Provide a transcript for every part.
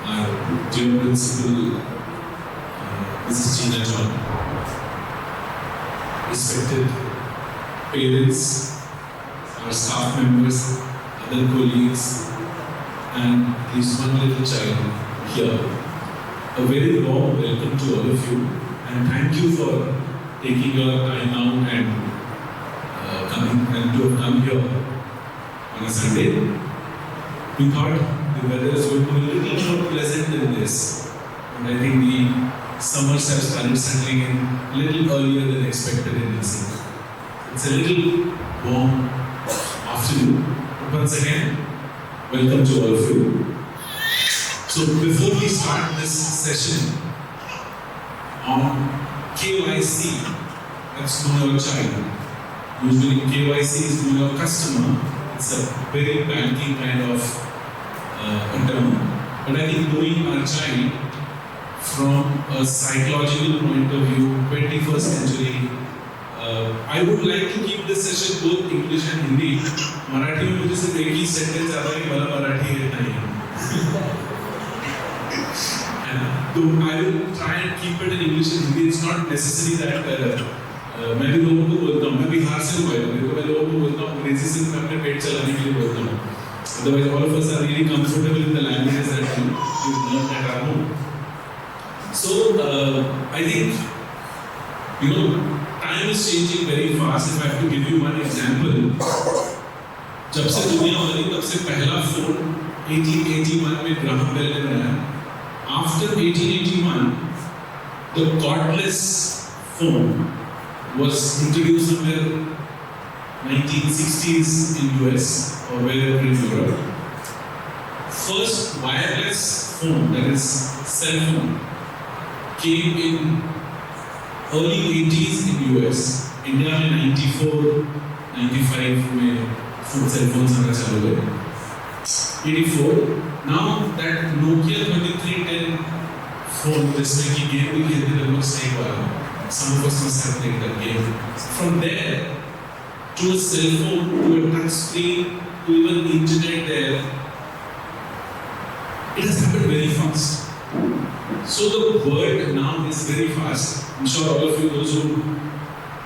our dear principal, Mrs. Jeena John, respected parents, our staff members, other colleagues, and this one little child here. A very warm welcome to all of you, and thank you for taking your time out and to have come here on a Sunday. We thought the weather is going to be a little more pleasant than this, and I think the summers have started settling in a little earlier than expected in Nashik. It's a little warm afternoon. But once again, welcome to all of you. So before we start this session on KYC, that's know your child. Usually KYC is know your customer. It's a very banking kind of term. But I think knowing our child from a psychological point of view, 21st century, I would like to keep this session both English and Hindi. Marathi में मुझे सिर्फ एक ही sentence आता है कि मला मराठी येत नाही. So I will try and keep it in English and Hindi. It's not necessary that मैं भी लोगों को बोलता हूँ. मैं बिहार से हूँ भाई. मैं लोगों को बोलता हूँ अंग्रेजी से मैं अपने पेट चलाने के लिए बोलता हूँ. Otherwise, all of us are really comfortable in the languages that we learn at our home. So I think time is changing very fast. If I have to give you one example, जब से दुनिया बनी तब से पहला phone 1881 में Graham bell ने बनाया. After 1881, the cordless phone was introduced in the 1960s in US or wherever in Europe. First wireless phone, that is cell phone, came in early 80s in US. India में 94, 95 में cell phones आना चालू हुए. 84. Now that Nokia 3310 phone, जिसमें की game भी खेलते थे लोग स्नेक वाला. Some of us must have played that game. From there to a cell phone, to a touch screen, to even internet there, it has happened very fast. So the world now is very fast. I'm sure all of you, those who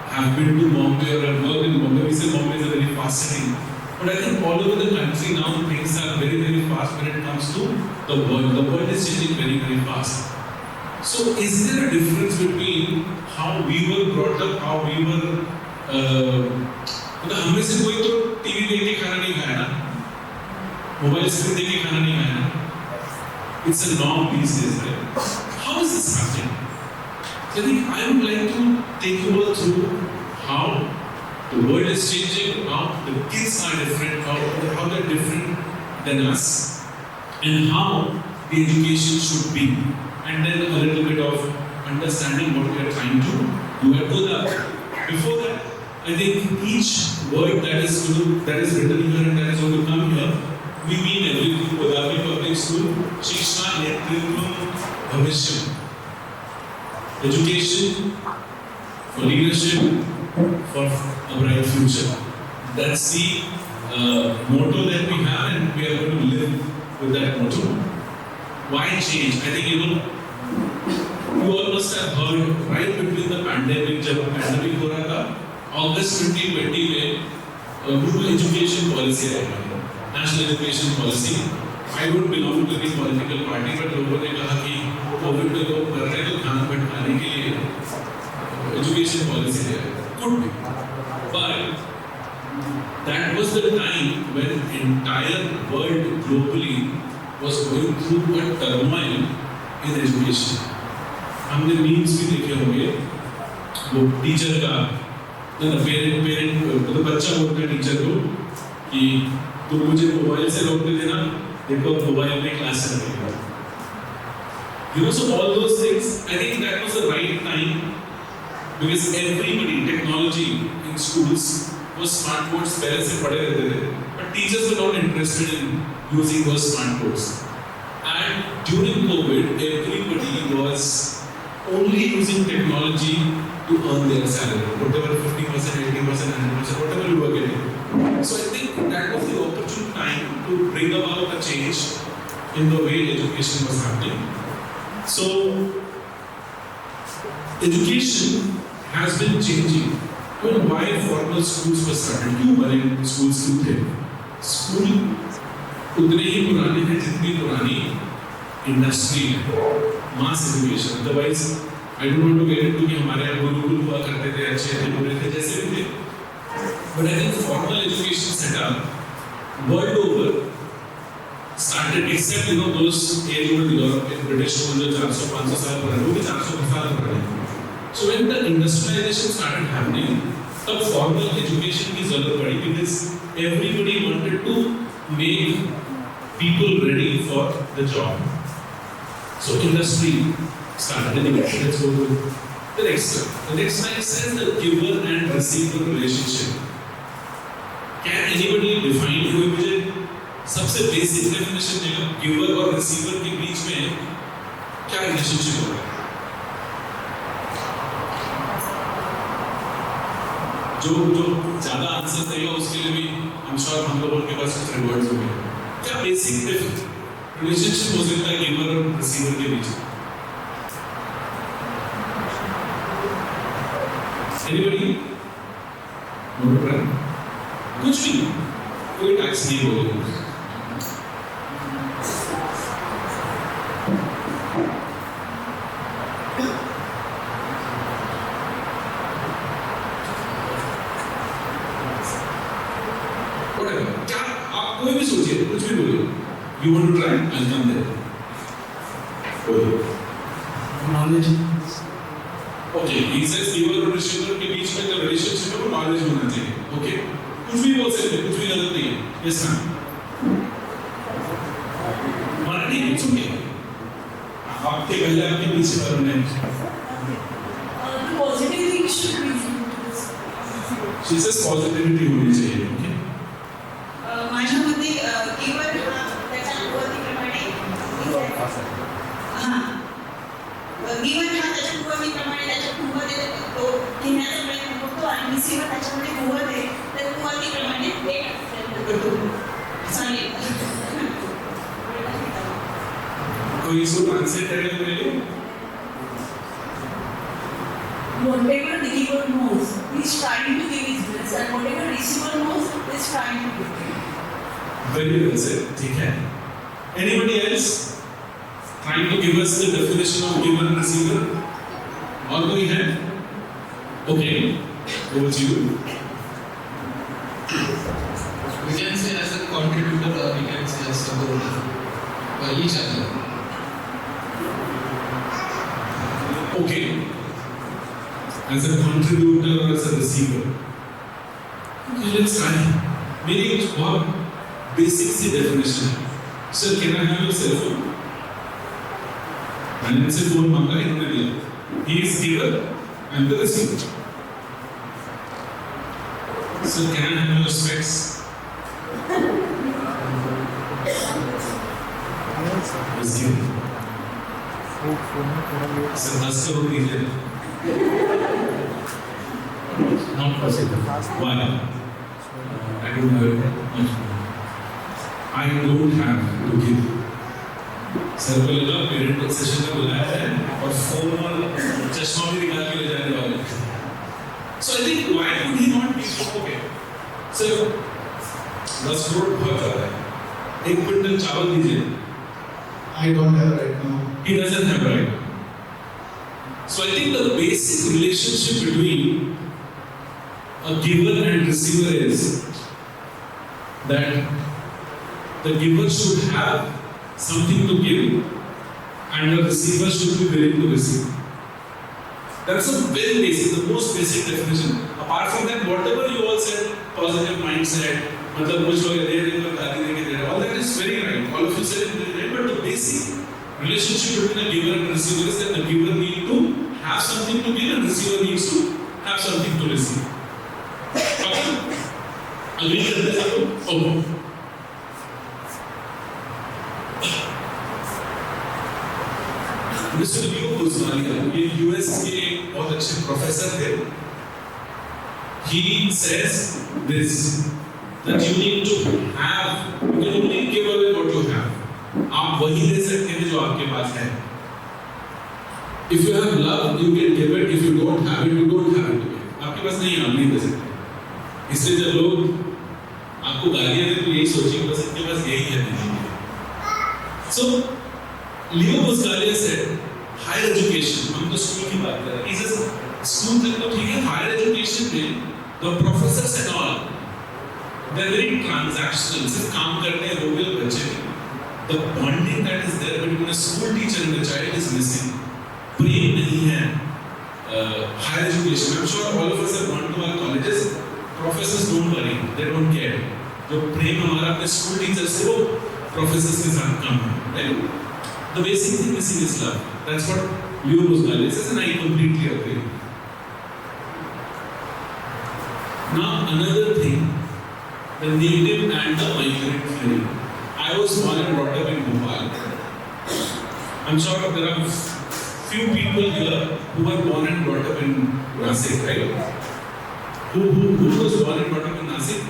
have been to Bombay or have worked in Bombay, we say Bombay is a very fast city. But I think all over the country now things are very, very fast when it comes to the world. The world is changing very, very fast. So is there a difference between how we were brought up, how we were हम में से कोई तो TV देख के खाना नहीं खाया ना, मोबाइल स्क्रीन देख के खाना नहीं खाया ना. It's a norm these days, right? How is this happening? So I think I would like to take you all through how the world is changing, how the kids are different, how they're different than us, and how the education should be, and then a little bit of understanding what we are trying to do at Godavari. Before that, I think each word that is written here and that is going to come here, we mean everything. Godavari Public School, Shiksha Netritvam Bhavishya. Education for leadership, for a bright future. That's the motto that we have, and we are going to live with that motto. Why change? I think you all must have heard right between the pandemic, जब pandemic हो रहा था, August 2020 में new education policy आया, national education policy. I don't belong to any political party, but लोगों ने कहा कि कोविड में लोग मर रहे हैं तो ध्यान भटकाने के लिए education policy है. Could be, but that was the time when entire world globally was going through a turmoil in education. हमने memes भी देखे होंगे, वो टीचर का, पेरेंट मतलब बच्चा बोलता है टीचर को कि तुम मुझे मोबाइल से रोकते थे ना, देखो मोबाइल में क्लास चल रही है. So all those things, I think that was the right time, because everybody, technology in schools was smart boards पहले से पढ़े रहते थे, but teachers were not interested in using those smart boards. And during COVID, everybody was only using technology to earn their salary, whatever 50%, 80%, 100%, whatever you were getting. So I think that was the opportune time to bring about a change in the way education was happening. So, education has been changing. I mean, why formal schools were started? क्यों बने schools क्यों थे? School उतने ही पुराने हैं जितनी पुरानी industry है, mass education. Otherwise, I don't want to get into कि हमारे यहाँ गुरुकुल हुआ करते थे, अच्छे थे, बुरे थे, जैसे भी थे. But I think formal education setup world over started, except those age-old European British schools जो 400-500 साल पुराने, वो भी 400 साल पुराने. So when the industrialization started happening, तब formal education की जरूरत पड़ी because everybody wanted to make people ready for the job. So industry started. Let's go to the next slide. The next slide says the giver and receiver relationship. Can anybody define कोई मुझे सबसे basic definition देगा giver और receiver के बीच में क्या relationship होगा? जो ज्यादा आंसर देगा उसके लिए भी I'm sure हम लोगों के पास कुछ रिवॉर्ड्स होंगे. क्या बेसिक रिलेशनशिप हो सकता है गिवर और रिसीवर के बीच? Anybody? No problem. कुछ भी कोई टैक्स नहीं बोलेगा. You want to try? I'll come there. Knowledge. Okay, he says giver और receiver के बीच में जो relationship है वो knowledge होना चाहिए. Okay, कुछ भी बोल सकते हैं, कुछ भी गलत नहीं है. Yes ma'am. Marathi it's okay. आपके पहले आपके पीछे करने. Positive things should be. She says positivity होनी चाहिए. Okay. माझ्या मते giver गिवन हा त्याच्या कुवतीप्रमाणे त्याच्या कुवते तो घेण्याचा प्रयत्न करतो आणि रिसीवर त्याच्यामध्ये कुवत आहे तर कुवतीप्रमाणे ते करतो. चालेल. कोई इसको ट्रांसलेट करेगा मेरे लिए? Whatever the giver knows, he is trying to give his best, and whatever receiver knows, he is trying to give. Very well said. ठीक है. Anybody else trying to give us the definition of giver and receiver? और कोई है? Okay. Over to you. We can say as a contributor or we can say as a supporter for each other. Okay. As a contributor or as a receiver. Okay, let's try. मेरी एक बहुत basic सी definition है. Sir, can I have your cell phone? मैंने इनसे phone मांगा, इन्होंने दिया. He is giver, I am the receiver. Sir, can I have your specs? Is giver. Sir, 10 crore दीजिए. Not possible. Why? I don't have much money. I don't have to give. Sir को लगा parent session में बुलाया है और phone और चश्मा भी निकाल के ले जाने वाले. So I think why would he not be okay? Sir, 10 crore बहुत ज़्यादा है. 1 क्विंटल चावल दीजिए. I don't have right now. He doesn't have right. So I think the basic relationship between a giver and receiver is that the giver should have something to give and the receiver should be willing to receive. That's a very basic, the most basic definition. Apart from that, whatever you all said, positive mindset, मतलब कुछ लोग दे रहे हैं गाली देके दे रहे हैं, all that is very right. All of you said it very right, but the basic relationship between a giver and receiver is that the giver needs to have something to give and the receiver needs to have something to receive. Okay? Agree with that? Oh. Mister Leo गुजवालिया, ये US के बहुत अच्छे professor थे. He says this, that you need to have, you can only give away what you have. आप वही दे सकते हैं जो आपके पास है. If you have love, you can give it. If you don't have it, you don't have it. आपके पास नहीं है, आप नहीं दे सकते. इसलिए जब लोग आपको गालियाँ दें तो यही सोचिए बस इनके पास यही है देने के लिए. So Leo Buscaglia said, higher education. हम तो स्कूल की बात कर रहे हैं. He says स्कूल तक तो ठीक है, higher education में the professors and all, they are very transactional. सिर्फ काम करते हैं रोबेल बच्चे. The bonding that is there between a school teacher and the child is missing. प्रेम नहीं है. Higher education. I'm sure all of us have gone to our colleges. Professors don't worry. They don't care. जो प्रेम हमारा अपने school teacher से वो professors के साथ कम है. Right? The basic thing missing is love. That's what Leo Buscaglia says, and I completely agree. Now another thing, the native and the migrant theory. I was born and brought up in Bhopal. I'm sure there are few people here who were born and brought up in Nashik, right? Who was born and brought up in Nashik?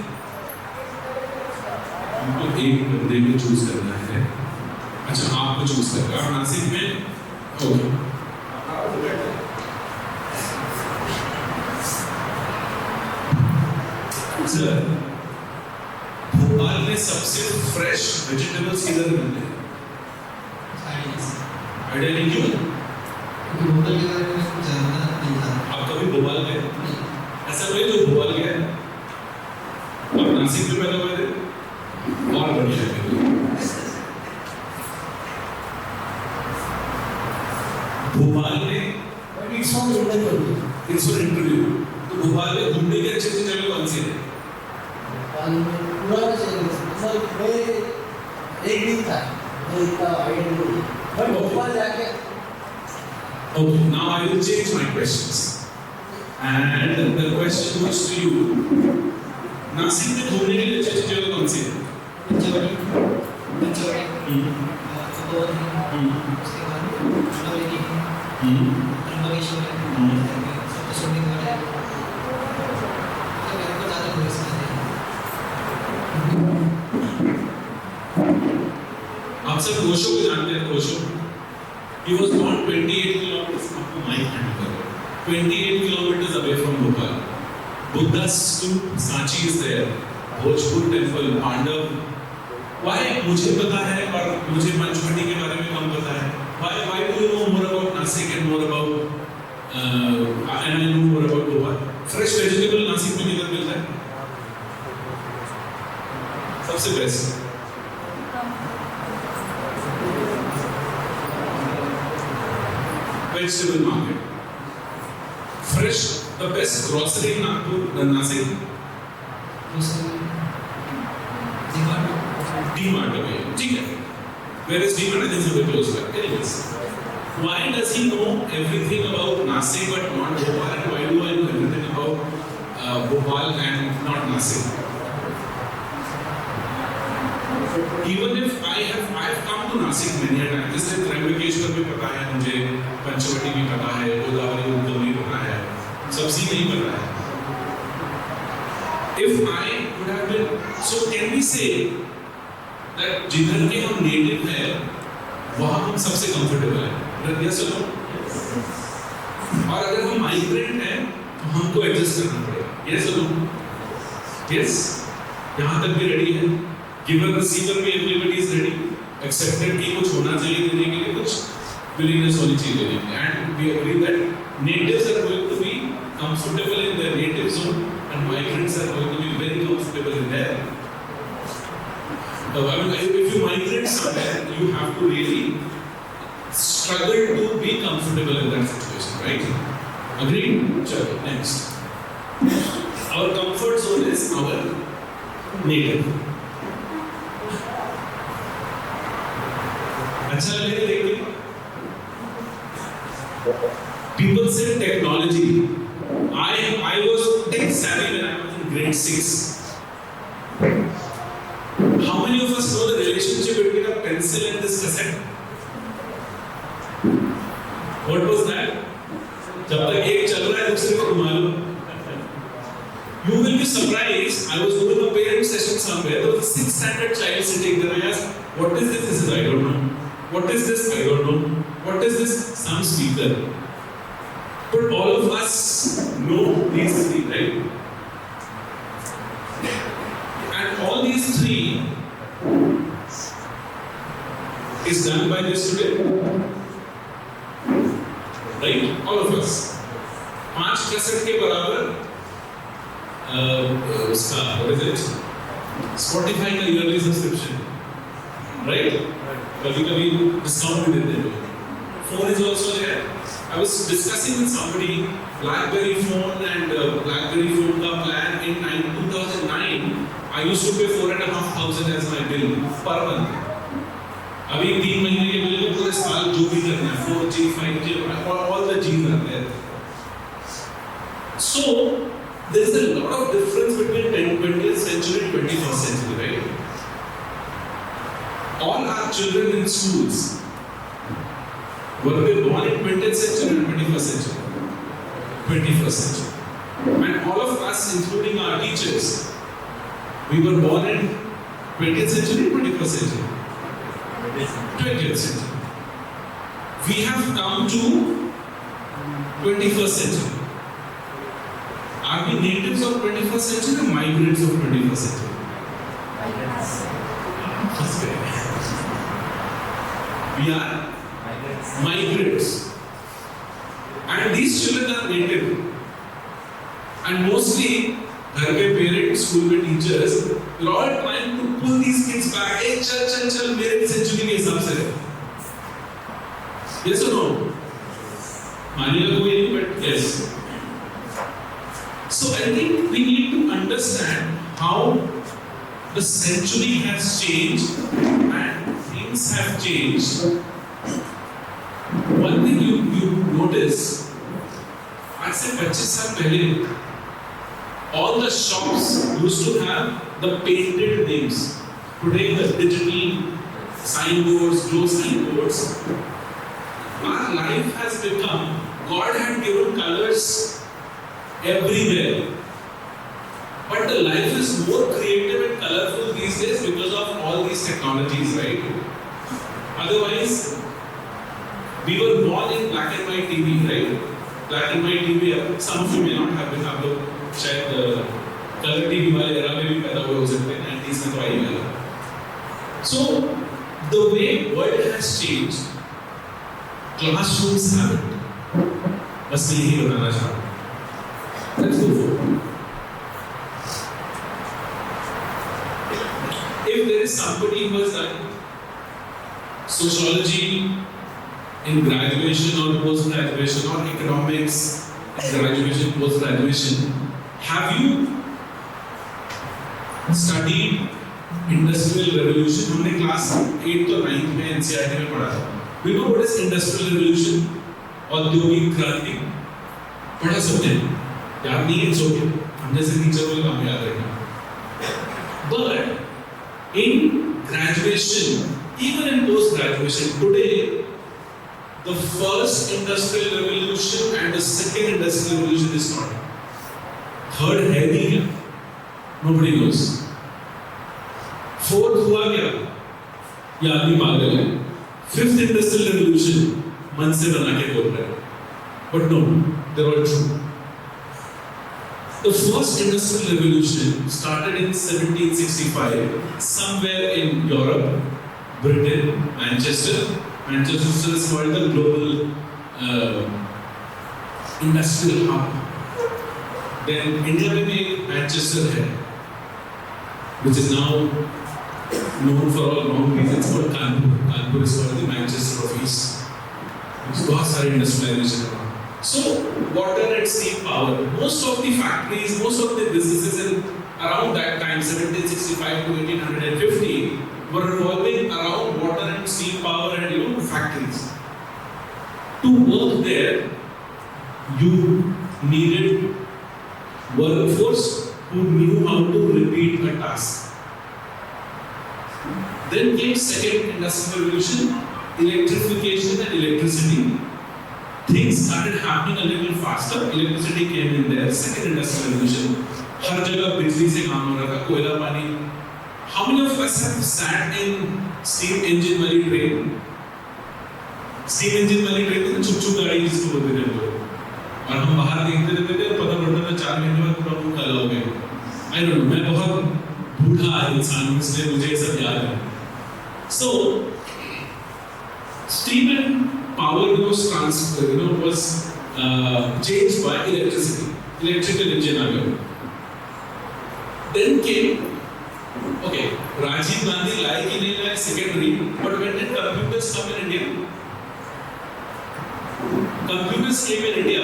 हमको एक बंदे को choose करना है. अच्छा, आपको choose करना है. नासिक में ओके. सर, भोपाल में सबसे फ्रेश वेजिटेबल्स किधर मिलते हैं? आइडिया नहीं क्यों? भोपाल के बारे में कुछ जानना नहीं था. आप कभी भोपाल गए? ऐसा कोई जो भोपाल गया है? आप नासिक में पैदा हुए थे? और बढ़िया है. भोपाल में इट्स फॉर इंटरव्यू. तो भोपाल में घूमने की अच्छी जगह कौन सी है? पूरा एक दिन था इतना आइडिया नहीं, बट भोपाल जाके. Okay, now I will change my questions. And the question was to you. Nashik में घूमने के लिए अच्छी जगह कौन सी है? पंचवटी, उसके बाद नवलिनी, त्र्यंबकेश्वर, सप्तशृंगी वाले, मेरे को ज़्यादा टूरिस्ट आते हैं. आप सब ओशो को जानते हैं? Osho, he was born 28 kilometers आपको माइक हैंड कर 28 kilometers away from Bhopal. Buddha's stoop, Sanchi is there. Bhojpur temple, Pandav. Why? मुझे पता है और मुझे पंचवटी के बारे में कम पता है. Why do you know more about Nashik and more about and I know more about Bhopal? Fresh vegetable Nashik में किधर मिलता है? सबसे best. Vegetable market. Fresh, the best grocery in Nagpur, Nashik. D-Mart away. ठीक है. Where is D-Mart? I think it's a bit close by. Anyways, why does he know everything about Nashik but not Bhopal? And why do I know everything about Bhopal and not Nashik? Even if I have come to Nashik many a times. जैसे त्र्यंबकेश्वर भी पता है मुझे, पंचवटी भी पता है, गोदावरी भी पता है, सबसे नहीं पता है. If I would have been, so can we say that जिधर के हम नेटिव हैं, वहाँ हम सबसे कंफर्टेबल हैं? yes or no? और अगर हम माइग्रेंट हैं, तो हमको एडजस्ट करना पड़ेगा. yes or no? yes. यहाँ तक भी रेडी है. गिवर रिसीवर में एवरीबॉडी इज रेडी. एक्सेप्टेड कि कुछ होना चाहिए देने के लिए, कुछ विलिंगनेस होनी चाहिए देने के लिए. And we agree that natives are going to be comfortable in their native zone and migrants are going to be very comfortable in there. I mean, if you migrate somewhere, you have to really struggle to be comfortable in that situation, right? Agreed? Chalo, next. Our comfort zone is our native. अच्छा लगेगा देखिए. People say technology. I was tech savvy when I was in grade 6. How many of us know the relationship between a pencil and this cassette? What was that? जब तक एक चल रहा है दूसरे को घुमा लो. You will be surprised. I was doing a parent session somewhere. There was a 6th standard child sitting there. I asked, What is this? This is I don't know. What is this? I don't know. What is this? Some speaker. But all of us know these three, right? And all these three is done by this today. Right? All of us. 5 cassette के बराबर उसका what is it? Spotify का yearly subscription. Right? कभी-कभी discount भी देते हैं. Phone is also there. I was discussing with somebody BlackBerry phone and BlackBerry phone का plan in 2009. I used to pay 4,500 as my bill per month. अभी 3 महीने के bill में पूरे साल जो भी करना है 4G, 5G, all the G's are there. So there is a lot of difference between 20th century and 21st century, right? All our children in schools, were they born in 20th century or 21st century? 21st century. And all of us, including our teachers, we were born in 20th century or 21st century? 20th century. We have come to 21st century. Are we natives of 21st century or migrants of 21st century? We are migrants. And these children are native. And mostly, घर पे parents, school में teachers, they're all trying to pull these kids back. Hey, चल, मेरे century के हिसाब से. Yes or no? मानिएगा कोई नहीं, but yes. So I think we need to understand how the century has changed and things have changed. One thing you notice, आज से 25 साल पहले, all the shops used to have the painted names. Today the digital signboards, glow signboards. Our life has become, God had given colors everywhere. But the life is more creative and colorful these days because of all these technologies, right? Otherwise, we were born in black and white TV, right? Black and white TV, some of you may not have been, आप लोग शायद colour TV वाले era में भी पैदा हुए हो सकते हैं, 90s में तो आई वाला. So, the way world has changed, classrooms haven't. बस मैं यही बताना चाहता हूँ. Let's go forward. If there is somebody who has done sociology in graduation or post-graduation or economics in graduation, post-graduation, have you studied industrial revolution? हमने class 8th और 9th में NCERT में पढ़ा था. We know what is industrial revolution, औद्योगिक क्रांति. पढ़ा सकते हैं. याद नहीं है, it's okay. हम जैसे टीचर को काम याद रखना. But in graduation, even in post-graduation, today, the first industrial revolution and the second industrial revolution is not. Third है नहीं क्या? Nobody knows. Fourth हुआ क्या? ये आदमी पागल है. Fifth industrial revolution मन से बना के बोल रहा है. But no, they're all true. The first industrial revolution started in 1765, somewhere in Europe, Britain, Manchester. Manchester is called the global industrial hub. Then India में भी एक Manchester है, which is now known for all wrong reasons called Kanpur. Kanpur is called the Manchester of East. It's बहुत सारी industrialization है. So, water and steam power. Most of the factories, most of the businesses in around that time, 1765 to 1850, were revolving around water and steam power and factories. To work there, you needed workforce who knew how to repeat a task. Then came second industrial revolution, electrification and electricity. Things started happening a little faster. Electricity came in there. Second industrial revolution. हर जगह बिजली से काम हो रहा था. कोयला पानी How many of us have sat in steam engine वाली train? Steam engine वाली train में चुप चुप गाड़ी जिसको बोलते थे लोग, और हम बाहर देखते रहते थे और पता पड़ता था 4 महीने बाद पूरा मुंह काला हो गया। I don't know, मैं बहुत बूढ़ा इंसान हूँ इसलिए मुझे ये सब याद है। So steam and power was changed by electricity, electrical engine आ गया। Then came, okay, Rajiv Gandhi like in India secondary, but when did computers come in India? Computers came in India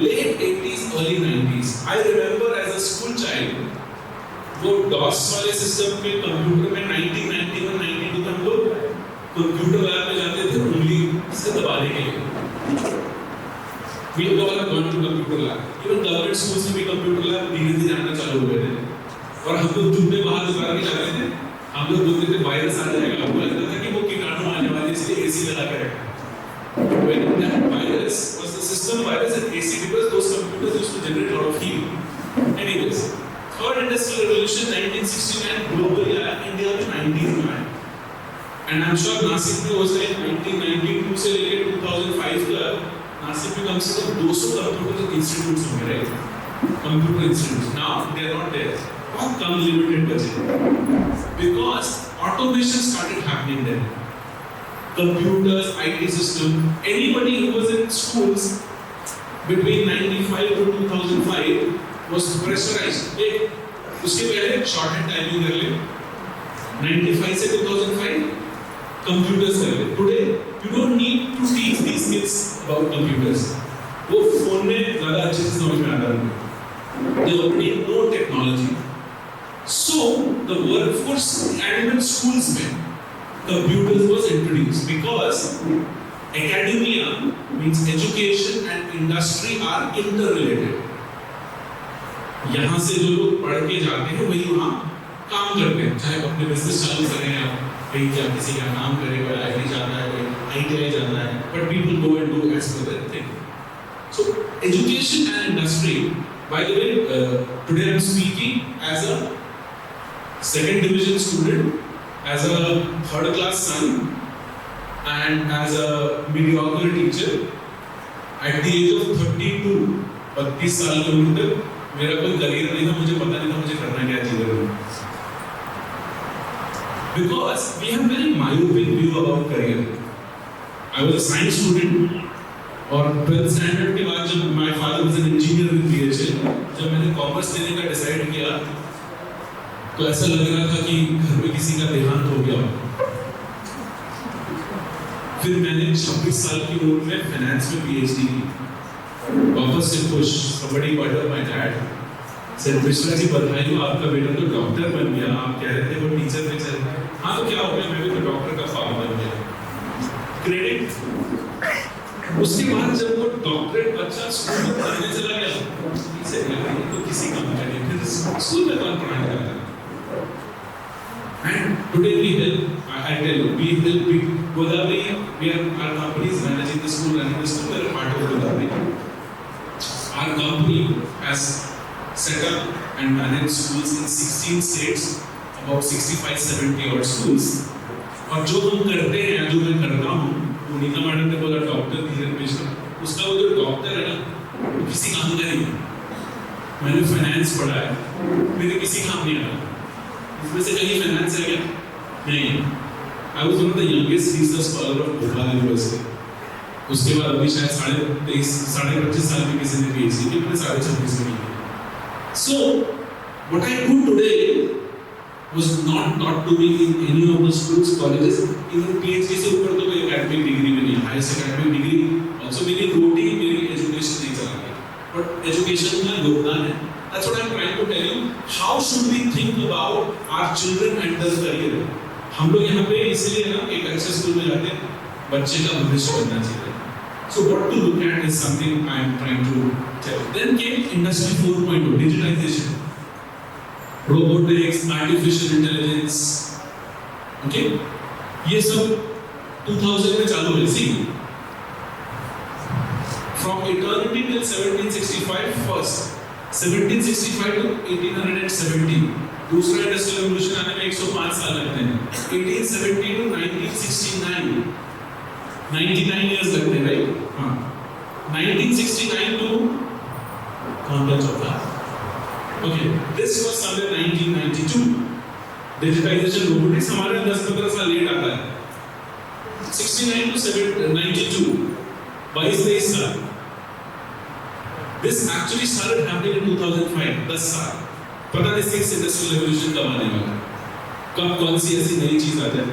late 80s, early 90s. I remember as a school child, वो DOS वाले system पे computer में 1991-92 में हम लोग computer lab में जाते थे उंगली से दबाने के लिए। We all have gone to computer lab. Even government schools में भी computer lab धीरे-धीरे आना चालू हो गए थे। और हम लोग धूप में बाहर दोबारा नहीं जाते थे। हम लोग बोलते थे वायरस आ जाएगा। हमको लगता था कि वो कीटाणु आने वाले इसलिए AC लगा के रखा। When that virus was the system virus and AC because those computers used to generate a lot of heat. Anyways, third industrial revolution 1969 globally आया, India में 90s में आया। And I'm sure Nashik में was like 1992 से लेकर 2005 तक Nashik में कम से कम 200 computer institutes होंगे, right? Computer institutes. Now they are not there. बहुत कम limited बचे। Because automation started happening there. Computers, IT system, anybody who was in schools between 95 to 2005 was pressurized. उसके पहले shorthand typing कर ले, 95 से 2005 computers कर ले. Today you don't need to teach these kids about computers. वो phone में ज़्यादा अच्छे से समझ में आता है. They already know technology. So the workforce and in schools में computers was introduced because academia means education and industry are interrelated. यहाँ से जो लोग पढ़ के जाते हैं वही वहाँ काम करते हैं, चाहे अपने बिजनेस चालू करें या कहीं जा किसी का काम करें, कोई IT जाना है, कोई ITI जाना है, but people go and do as per their thing. So education and industry. By the way, today I'm speaking as a second division student, as a third class son, and as a mediocre teacher. At the age of 32, 32 साल के उम्र तक मेरा कोई career नहीं था, मुझे पता नहीं था मुझे करना क्या जीवन में. Because we have very myopic view about career. I was a science student, और 12th standard के बाद जब my father was an engineer with PhD, जब मैंने कॉमर्स लेने का डिसाइड किया, तो ऐसा लग रहा था कि घर में किसी का देहांत हो गया. फिर मैंने 26 साल की उम्र में फाइनेंस में PhD की. वापस से खुश, somebody brought up my dad, said Mishra ji बधाई हो, आपका बेटा तो डॉक्टर बन गया. आप कह रहे थे वो टीचर में चल, हाँ तो क्या हो गया, मैं भी तो डॉक्टर का फार्म बन गया. क्रेडिट. उसके बाद जब वो डॉक्टरेट बच्चा स्कूल में पढ़ने चला गया, इसे तो किसी काम का नहीं, फिर स्कूल में कौन पढ़ाने जाता है. And today we help, I tell you, we help Godavari, our company is managing the school, running the school, we are a part of Godavari. Our company has set up and managed schools in 16 states, about 65-70 odd schools. और जो हम करते हैं, जो मैं करता हूँ, वो नीता मैडम ने बोला डॉक्टर धीरेन्द्र मिश्रा, उसका वो जो डॉक्टर है ना, वो किसी काम का नहीं. मैंने फाइनेंस पढ़ा है, मेरे किसी काम नहीं आया. इसमें से कहीं फाइनेंस है क्या? नहीं. I was one of the youngest research scholar of Godavari University. उसके बाद अभी शायद 25 साल में किसी ने PhD की, मैंने 26 में की. So what I do today was not to be in any of the schools, colleges. Even PhD से ऊपर तो कोई academic degree में नहीं, highest academic degree. Also मेरी रोटी मेरी education नहीं चला गया. But education का योगदान है. That's what I'm trying to tell you. How should we think about our children and their career? हम लोग यहाँ पे इसलिए ना एक अच्छे स्कूल में जाते हैं, बच्चे का भविष्य बनना चाहिए. So what to look at is something I am trying to tell. Then came Industry 4.0, digitization, robotics, artificial intelligence. Okay, ये सब 2000 में चालू हुए. See, from eternity till 1765 first, 1765 to 1870. दूसरा इंडस्ट्रियल रेवोल्यूशन आने में 105 साल लगते हैं। 1870 to 1969, 99 years लगते हैं, राइट? हाँ, 1969 to कौन सा चौथा? Okay, this was somewhere 1992. Digitization robotics हमारे 10-15 साल लेट आता है। 69 to 92, 22-23 साल। This actually started happening in 2005, 10 साल। पता नहीं सिक्स इंडस्ट्रियल रेवोल्यूशन कब आने वाला है, कब कौन सी ऐसी नई चीज आ जाए।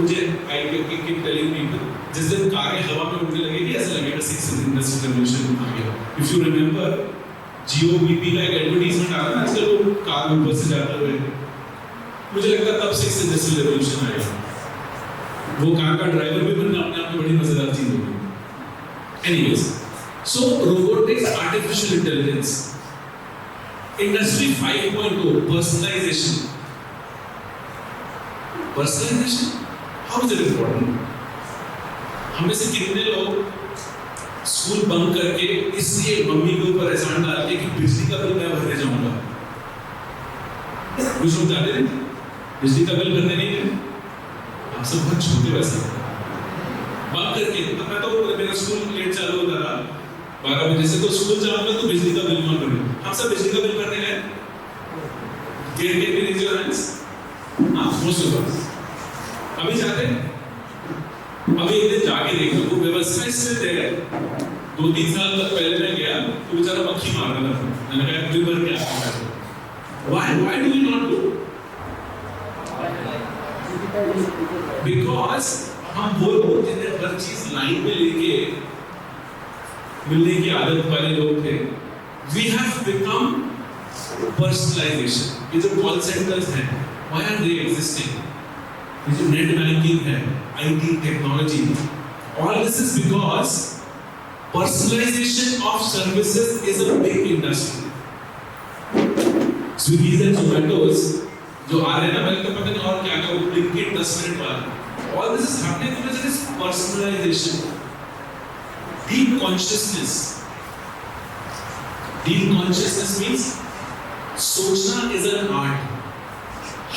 मुझे आई कीप टेलिंग पीपल, जिस दिन कारें हवा में उड़ने लगेगी ऐसा लगेगा सिक्स इंडस्ट्रियल रेवोल्यूशन आ गया। If you remember Jio BP का एक एडवर्टाइजमेंट आ रहा है आजकल, वो कार ऊपर से जाते हुए, मुझे लगता है तब सिक्स इंडस्ट्रियल रेवोल्यूशन आएगा। वो कार का ड्राइवर भी बनना अपने आप में बड़ी मजेदार चीज होगी। Anyways, so robotics, artificial intelligence, industry 5.0, personalisation. Personalisation, how is it important? हमें से कितने लोग स्कूल बंक करके इसलिए मम्मी के ऊपर एहसान डालते कि बिजली का बिल मैं भरने जाऊंगा? कुछ लोग जाते नहीं, बिजली का बिल भरने नहीं गए। आप सब बहुत छोटे वैसे बंक करके। तो मैं तो मेरा स्कूल लेट चालू होता रहा 12 बजे से, तो स्कूल जाऊंगा तो बिजली का बिल कौन भरेगा? हम सब बिजली का बिल भरने गए। के रेज योर हैंड्स। हां, मोस्ट ऑफ अस अभी जाते हैं। अभी एक दिन जाके देख लो, वो व्यवस्था इसमें देगा। 2-3 साल पहले मैं गया तो बेचारा मक्खी मार रहा था। मैंने कहा बिल भर के आता है। Why do we not go? Because हम वो लोग जिन्हें हर चीज लाइन में लेके मिलने की आदत वाले लोग थे, we have become personalization। ये जो कॉल सेंटर्स हैं, why are they existing? ये जो नेट बैंकिंग है, IT technology, all this is because personalization of services is a big industry। Swiggy and Zomato's जो आ रहे हैं ना, मैंने तो पता नहीं और क्या क्या, वो Blinkit 10 मिनट वाला, all this is happening because it is personalization। Deep consciousness means सोचना is an art।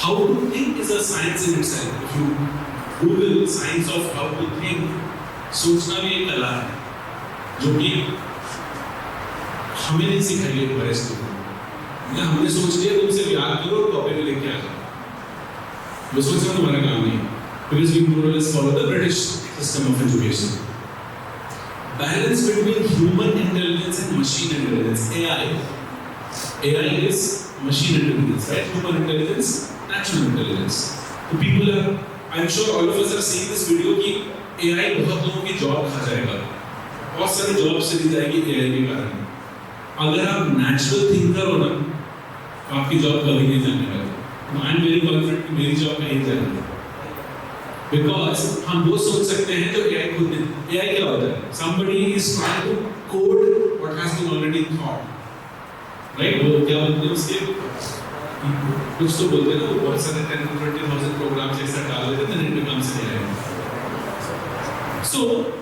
How to think is a science in itself। If you Google science of how to think, सोचना भी एक कला है जो कि हमें नहीं सिखाई है हमारे स्कूल में। हमने सोच लिया तुमसे याद करो और कॉपी में लेके आ जाओ, वो सोचना तुम्हारा काम नहीं है। Because we more or less follow the British system of education। Balance between human intelligence and machine intelligence, AI. AI is machine intelligence, right? Human intelligence, natural intelligence. So people are, I'm sure all of us are seeing this video कि AI बहुत लोगों की job खा जाएगा, बहुत सारी job चली जाएगी AI के कारण। अगर आप नेचुरल थिंकर हो ना, आपकी जॉब कभी नहीं जाने वाली। आई एम वेरी कॉन्फिडेंट कि मेरी जॉब कहीं जाएगी, बिकॉज हम वो सोच सकते हैं जो AI खुद नहीं। AI क्या होता है? Somebody is trying to code what has been already thought, right? वो क्या बोलते हैं उसके, कुछ तो बोलते हैं ना, वो बहुत सारे 10-20,000 प्रोग्राम्स एक साथ डाल देते हैं, then it becomes AI। So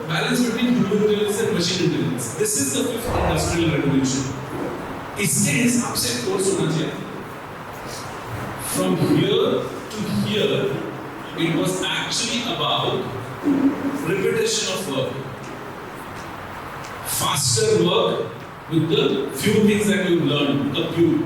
balance between human intelligence and machine intelligence, this is the 5th industrial revolution। इसके हिसाब से कोर्स होना चाहिए। From here to here, it was actually about repetition of work, faster work with the few things that you learn, compute,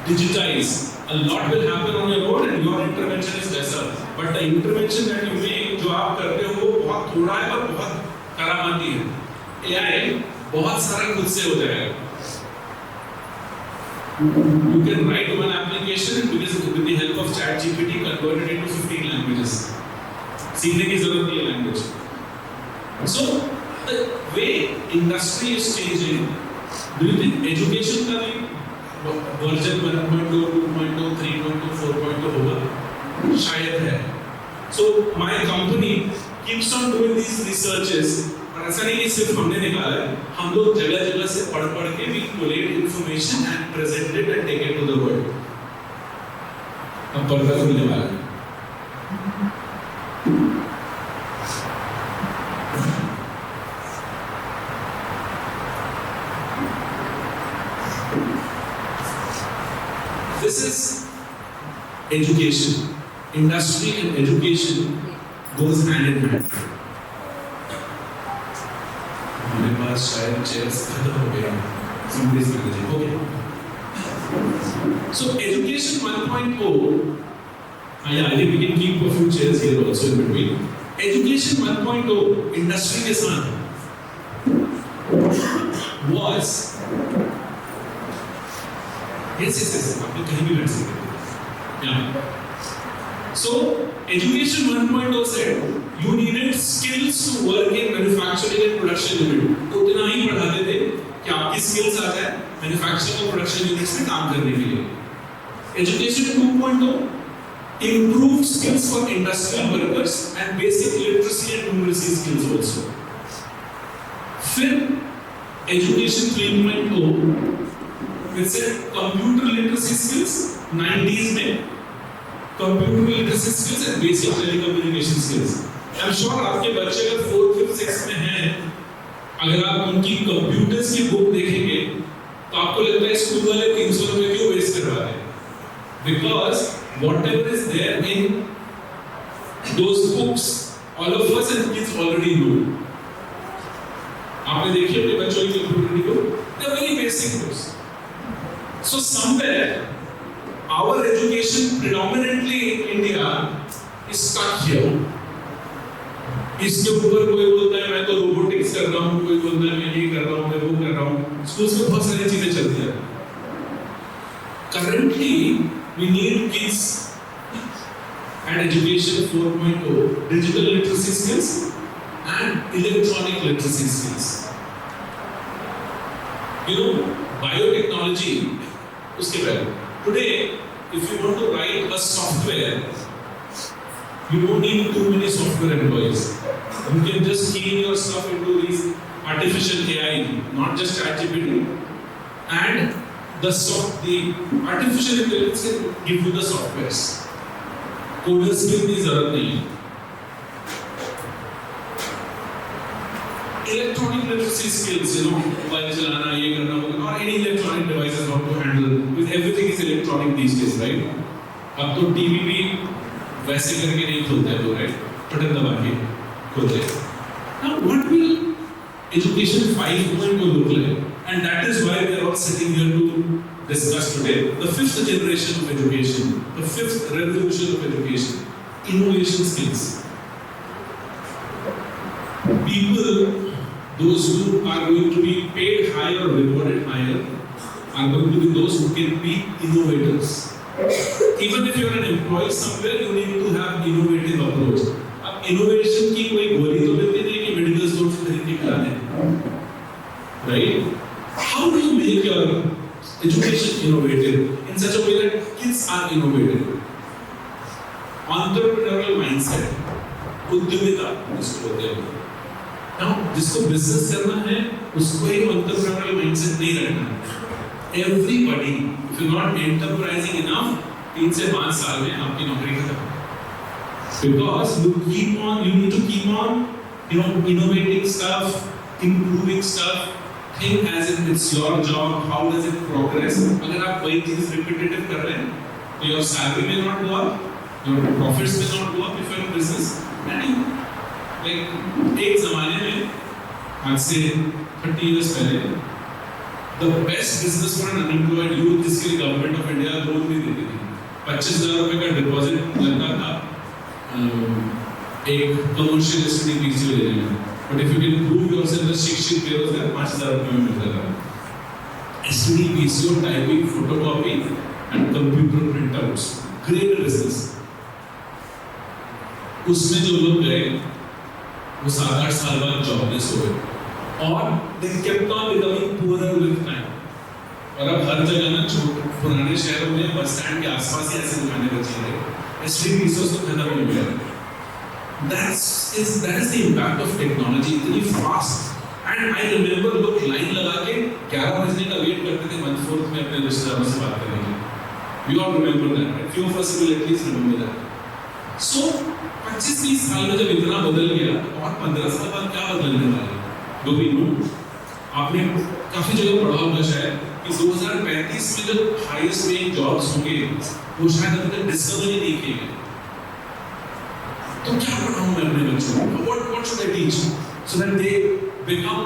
digitize. A lot will happen on your own and your intervention is lesser, but the intervention that you make, जो आप करते हो, वो बहुत थोड़ा है और बहुत करामाती है। AI बहुत सारा खुद से हो जाएगा। You can write one application and because with the help of ChatGPT convert it into 15 languages। सीखने की जरूरत नहीं है language। So the way industry is changing, do you think education का भी version 1.2, 2.2, 3.2, 4.2 होगा? शायद है। So my company keeps on doing these researches। और ऐसा नहीं कि सिर्फ हमने निकाला है, हम लोग जगह जगह से पढ़ के भी collate information and present it and take it to the world। अब पर्दा खुलने वाला है। This this is education. Industry and education goes hand in hand. हमारे पास शायद chairs खत्म हो गया. Somebody's managing. Okay. So education 1.0. Yeah, I think we can keep a few chairs here also in between. Education 1.0 industry के साथ was yes. आप लोग कहीं भी बैठ सकते हैं. Yeah. So education 1.0 said you needed skills to work in manufacturing and production unit. तो उतना ही पढ़ाते थे कि आपकी skills आ जाए manufacturing और production units में काम करने के लिए. Education 2.0 improved skills for industrial workers and basic literacy and numeracy skills also. फिर education 3.0 with computer literacy skills 90s में computer literacy skills and basic telecommunication skills. I'm sure आपके बच्चे अगर 4th 5th 6th में हैं, अगर आप उनकी कंप्यूटर्स की बुक देखेंगे तो आपको लगता है स्कूल वाले 300 रुपए क्यों वेस्ट करवा रहे हैं? Because whatever is there in those books, all of us and kids already know. आपने देखी अपने बच्चों की कंप्यूटर को? They are very basic books. So somewhere our education predominantly in India is stuck here. इसके ऊपर कोई बोलता है मैं तो रोबोटिक्स कर रहा हूँ, कोई बोलता है मैं ये कर रहा हूँ, मैं वो कर रहा हूँ. स्कूल्स में बहुत सारी चीजें चलती हैं. Currently we need kids and education 4.0 digital literacy skills and electronic literacy skills. You know, biotechnology उसके पहले. Today, if you want to write a software, you don't need too many software employees. You can just key in your stuff into these artificial AI, not just ChatGPT, and the artificial intelligence can give you the softwares. Coders की भी जरूरत नहीं है. Electronic literacy skills, you know, mobile चलाना, ये करना, or any electronic devices how to handle. With everything is electronic these days, right? अब तो टीवी भी वैसे करके नहीं खोलते हैं, right? बटन दबा के खोलते हैं. Now, what will education 5.0 look like? And that is why we are all sitting here to discuss today the 5th generation of education, the 5th revolution of education, innovation skills. People, those who are going to be paid higher or rewarded higher, are going to be those who can be innovators. Even if you are an employee somewhere, you need to have innovative approach. अब innovation की कोई गोली तो मिलती नहीं कि medical store से खरीद के खिला दें, right? How do you make your education innovative in such a way that kids are innovative? Entrepreneurial mindset, उद्यमिता जिसको बोलते हैं. Now, जिसको business करना है, उसको एक entrepreneurial mindset नहीं रखना है. Everybody, if you're not enterprising enough, 3 से 5 साल में आपकी नौकरी खत्म. Because you need to keep on, you know, innovating stuff, improving stuff. Think as if it's your job. How does it progress? अगर आप वही चीज़ repetitive कर रहे हैं, तो your salary may not go up, your profits may not go up if you're in business. And you, like एक ज़माने में, आज से 30 years पहले, the best business for an unemployed youth जिसके लिए government of India लोन भी देती थी. 25,000 रुपए का डिपॉजिट लगता था एक कमर्शियल स्टडी पीसी लेने में. But if you can prove yourself as शिक्षित बेरोजगार 5,000 रुपए में मिलता था. STD, PCO, typing, photocopy and computer printouts. Great business. उसमें जो लोग गए वो 7-8 साल बाद जॉबलेस हो गए और they kept on becoming poorer with time. और अब हर जगह ना पुराने शहरों में बस स्टैंड के आसपास ही ऐसे दुकानें बची हैं. STD, PCO तो खत्म हो गया. That is the impact of technology. इतनी fast. And I remember लोग लाइन लगा के 11 बजने का वेट करते थे मंथ 4th में अपने रिश्तेदारों से बात करने के लिए. We all remember that. A few of us will at least remember that. So 25-30 साल में जब इतना बदल गया और 15 साल बाद क्या बदलने वाला है? Do we know? आपने काफी जगह पढ़ा होगा शायद कि 2035 में जो हाईएस्ट पेइंग जॉब्स होंगे वो शायद अभी तक डिस्कवर ही नहीं किए गए। तो क्या पढ़ाऊं मैं अपने बच्चों को? What should I teach so that they become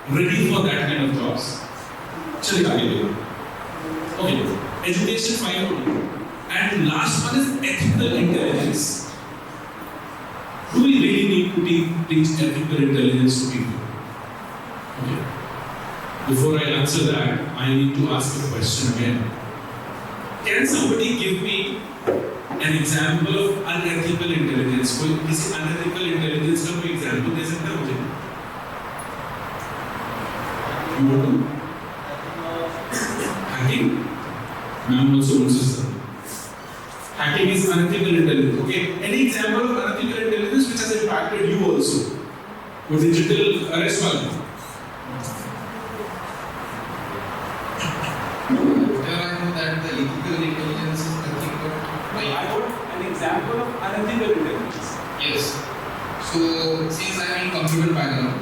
ready for that kind of jobs? चलिए आगे बढ़िए। Okay, education 5.0 and last one is ethical intelligence. Do we really need to teach ethical intelligence to people? Okay. Before I answer that, I need to ask a question again. Can somebody give me an example of unethical intelligence? कोई किसी unethical intelligence का कोई example दे सकता है मुझे? You want to? Hacking? Ma'am also wants to say. Hacking is unethical intelligence. Okay. Any example of unethical intelligence which has impacted you also? वो digital arrest वाला? That the ethical intelligence is nothing but I want an example of unethical intelligence. yes. So since I am in computer background,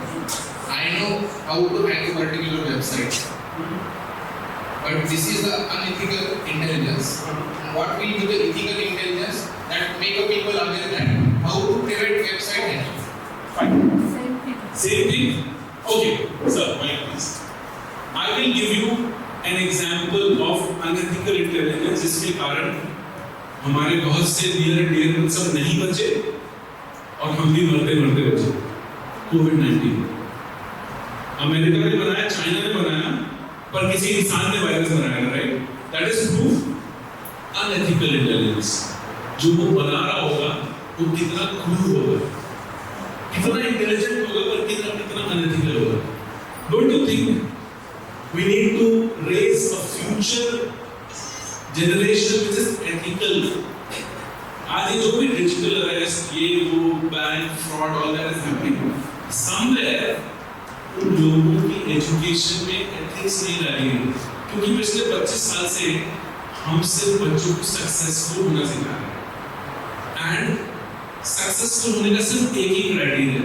I know how to hack a particular website. But this is the unethical intelligence. What will be the ethical intelligence that make a people aware that how to prevent website hacking? Fine. Same thing. Okay, sir, mind please. I will give you an example of unethical intelligence जिसके कारण हमारे बहुत से near and dear सब नहीं बचे और हम भी मरते बचे। COVID-19 अमेरिका ने बनाया, चाइना ने बनाया, पर किसी इंसान ने वायरस बनाया, right? That is proof unethical intelligence. जो वो बना रहा होगा वो कितना क्रूर होगा, कितना इंटेलिजेंट होगा, पर कितना unethical होगा। Don't you think we need to raise a future generation which is ethical? आज ये जो भी digital arrest, ये वो bank fraud, all that is happening. Somewhere उन लोगों की education में ethics नहीं डाली गई, क्योंकि पिछले 25 साल से हम सिर्फ बच्चों को successful होना सिखा रहे हैं, and successful होने का सिर्फ एक ही criteria है,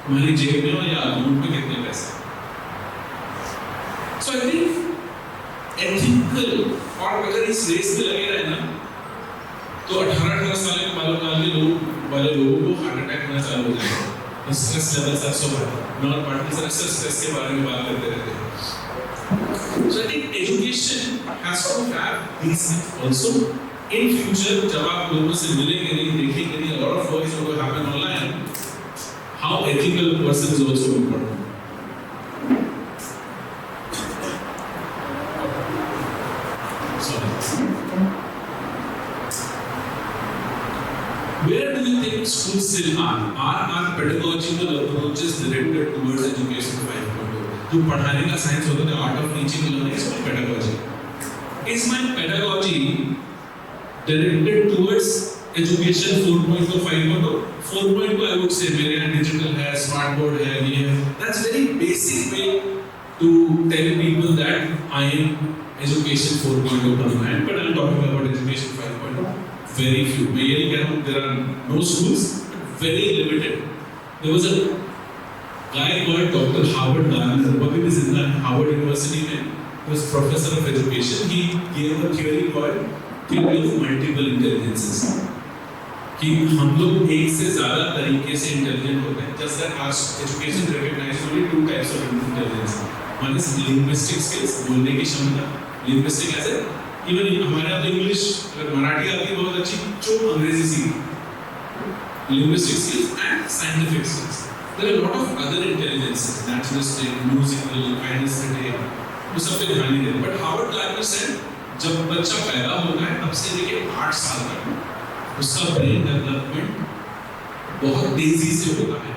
हमारी जेब में और या अकाउंट में कितने पैसे। So I think ethical और अगर इस रेस में लगे रहे ना तो 18 साल के वाले लोगों को हार्ट अटैक होना चालू हो जाएगा। स्ट्रेस लेवल 700 बढ़ नॉन पार्टनर अक्सर स्ट्रेस के बारे में बात करते रहते हैं। So I think education has to have these things also. In future जब आप लोगों से मिलेंगे नहीं देखेंगे नहीं, a lot of work is going to happen online. How ethical a person is also important. Where do you think schools still are? Are pedagogical approaches directed towards education 5.0? जो पढ़ाने का साइंस होता है, art of teaching learning is pedagogy. Is my pedagogy directed towards education 4.0 5.0? 4.0 I would say मेरे यहाँ digital है, smart board है, ये है. That's very basic way to tell people that I am education 4.0 compliant, but I'm talking about education 5.0. Very few. मैं ये नहीं कह रहा हूँ there are no schools, but very limited. There was a guy called Dr. Howard Gardner, वो भी जिंदा है, Harvard University में. He was professor of education. He gave a theory called theory of multiple intelligences. कि हम लोग एक से ज़्यादा तरीके से इंटेलिजेंट होते हैं. Just that our education recognizes only 2 types of intelligence. One is linguistic skills, बोलने की क्षमता. Linguistic as a इवन हमारे यहाँ तो इंग्लिश अगर मराठी आती है बहुत अच्छी, जो अंग्रेजी सीखी। Linguistic skills and scientific skills. There are a lot of other intelligences, naturalistic, musical, kinesthetic, वो सब पे ध्यान नहीं देते। But Howard Gardner said, जब बच्चा पैदा होता है तब से लेके 8 साल तक उसका ब्रेन डेवलपमेंट बहुत तेजी से होता है,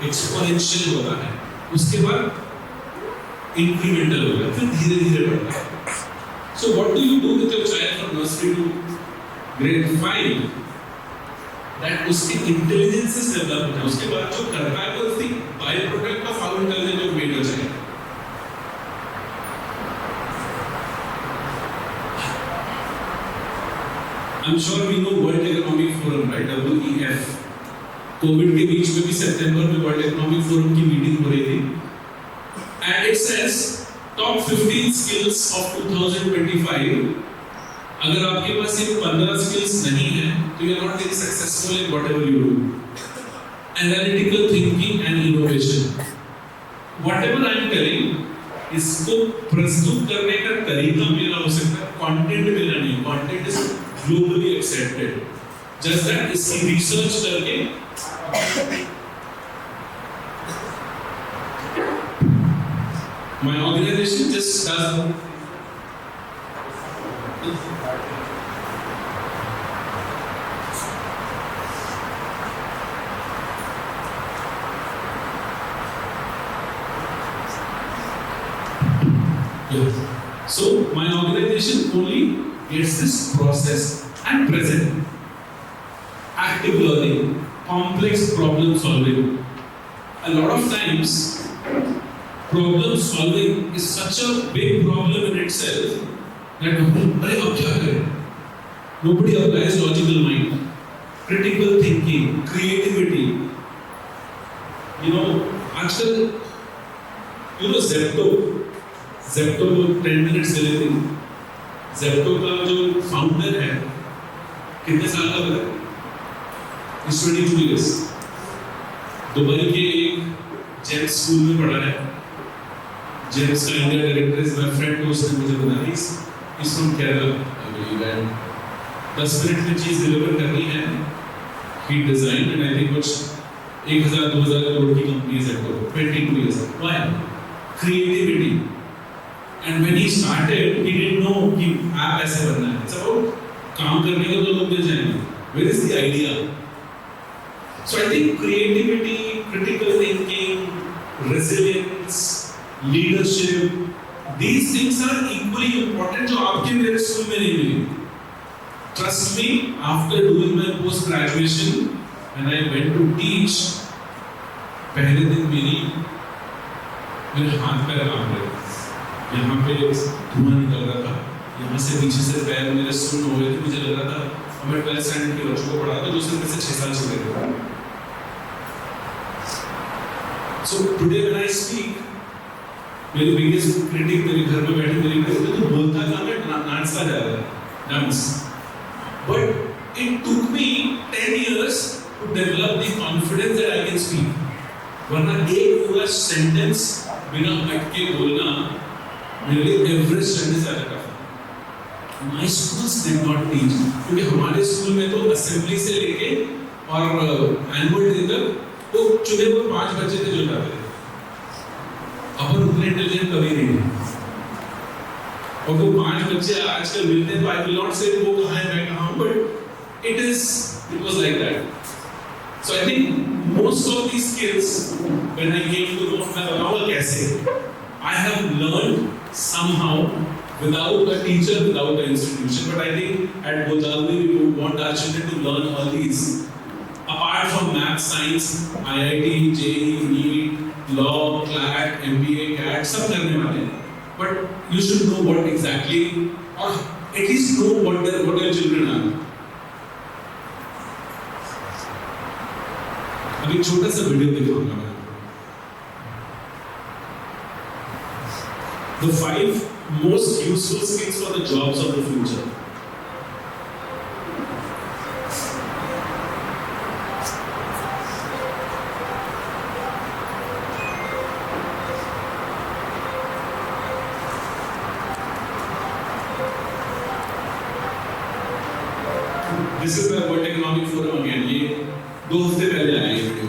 एक्सपोनेंशियल होता है। उसके बाद इंक्रीमेंटल होता है, फिर धीरे-धीरे बढ़ता है। So what do you do with your child from nursery to grade 5? That उसकी intelligence develop होता है। उसके बाद जो करता है वो उसकी by product of how intelligent वो made हो जाएगा। I'm sure we know World Economic Forum, right? WEF. Covid के बीच में भी सितंबर में वर्ल्ड इकोनॉमिक फोरम की मीटिंग हो रही थी, and it says top 15 skills of 2025, अगर आपके पास ये 15 skills नहीं है, तो you are not very successful in whatever you do. Analytical thinking and innovation. Whatever I am telling, इसको प्रस्तुत करने का तरीका मेरा हो सकता है, कंटेंट मेरा नहीं. Content is globally accepted. Just that इसकी research करके my organization just does So my organization only gets this process and present active learning, complex problem solving. A lot of times problem solving is such a big problem in itself that अरे अब क्या करें? Nobody applies logical mind, critical thinking, creativity. You know, आजकल Zepto 10 minutes delivery. Zepto का जो founder है, कितने साल का है? He's 22 years. दुबई के एक जेम्स स्कूल में पढ़ा है. जेम्स का India director is my friend, तो उसने मुझे बताया he's from Kerala. I believe that 10 minute में चीज डिलीवर करनी है. He designed and I think कुछ 1000-2000 करोड़ की कंपनी है Zepto. 22 years. Why? Creativity. And when he started, he didn't know कि आप ऐसे बनना है. It's about काम करने को तो लोग मिल जाएंगे. Where is the idea? So I think creativity, critical thinking, resilience, leadership, these things are equally important जो आपके मेरे स्कूल में नहीं मिली. Trust me, after doing my post graduation, when I went to teach, पहले दिन मेरे हाथ पैर कांप रहे थे. यहाँ पे धुआं निकल रहा था, यहाँ से पीछे से पैर मेरे सुन्न हो गए थे. मुझे लग रहा था, और मैं 12th स्टैंडर्ड के बच्चों को पढ़ाता था जो सिर्फ से 6 साल छोटे थे. So today when I speak, मेरी biggest critic मेरे घर में बैठी मेरी कहती तो बोलता था मैं नाचता जा रहा था, dance. But it took me 10 years to develop the confidence that I can speak. वरना एक पूरा sentence बिना अटके के बोलना मेरे लिए एवरेस्ट चढ़ने से अलग था. My schools did not teach, क्योंकि हमारे स्कूल में तो असेंबली से लेके और एनुअल डे तक वो चुने हुए 5 बच्चे थे जो जाते थे. अपन उतने इंटेलिजेंट कभी नहीं थे. और वो 5 बच्चे आजकल मिलते हैं तो I will not say वो कहाँ है मैं कहाँ हूँ, but it was like that. So I think most of these skills when I came to know मैं बताऊँगा कैसे. I have learned somehow without a teacher, without an institution. But I think at Godavari we would want our children to learn all these. Apart from math, science, IIT, JEE, NEET, law, CLAT, MBA, CAT, सब करने वाले हैं. But you should know what exactly, or at least know what your children are. अभी एक छोटा सा video दिखाऊंगा मैं. The 5 most useful skills for the jobs of the future. This is the World Economic Forum again. ये 2 हफ्ते पहले आया ये video.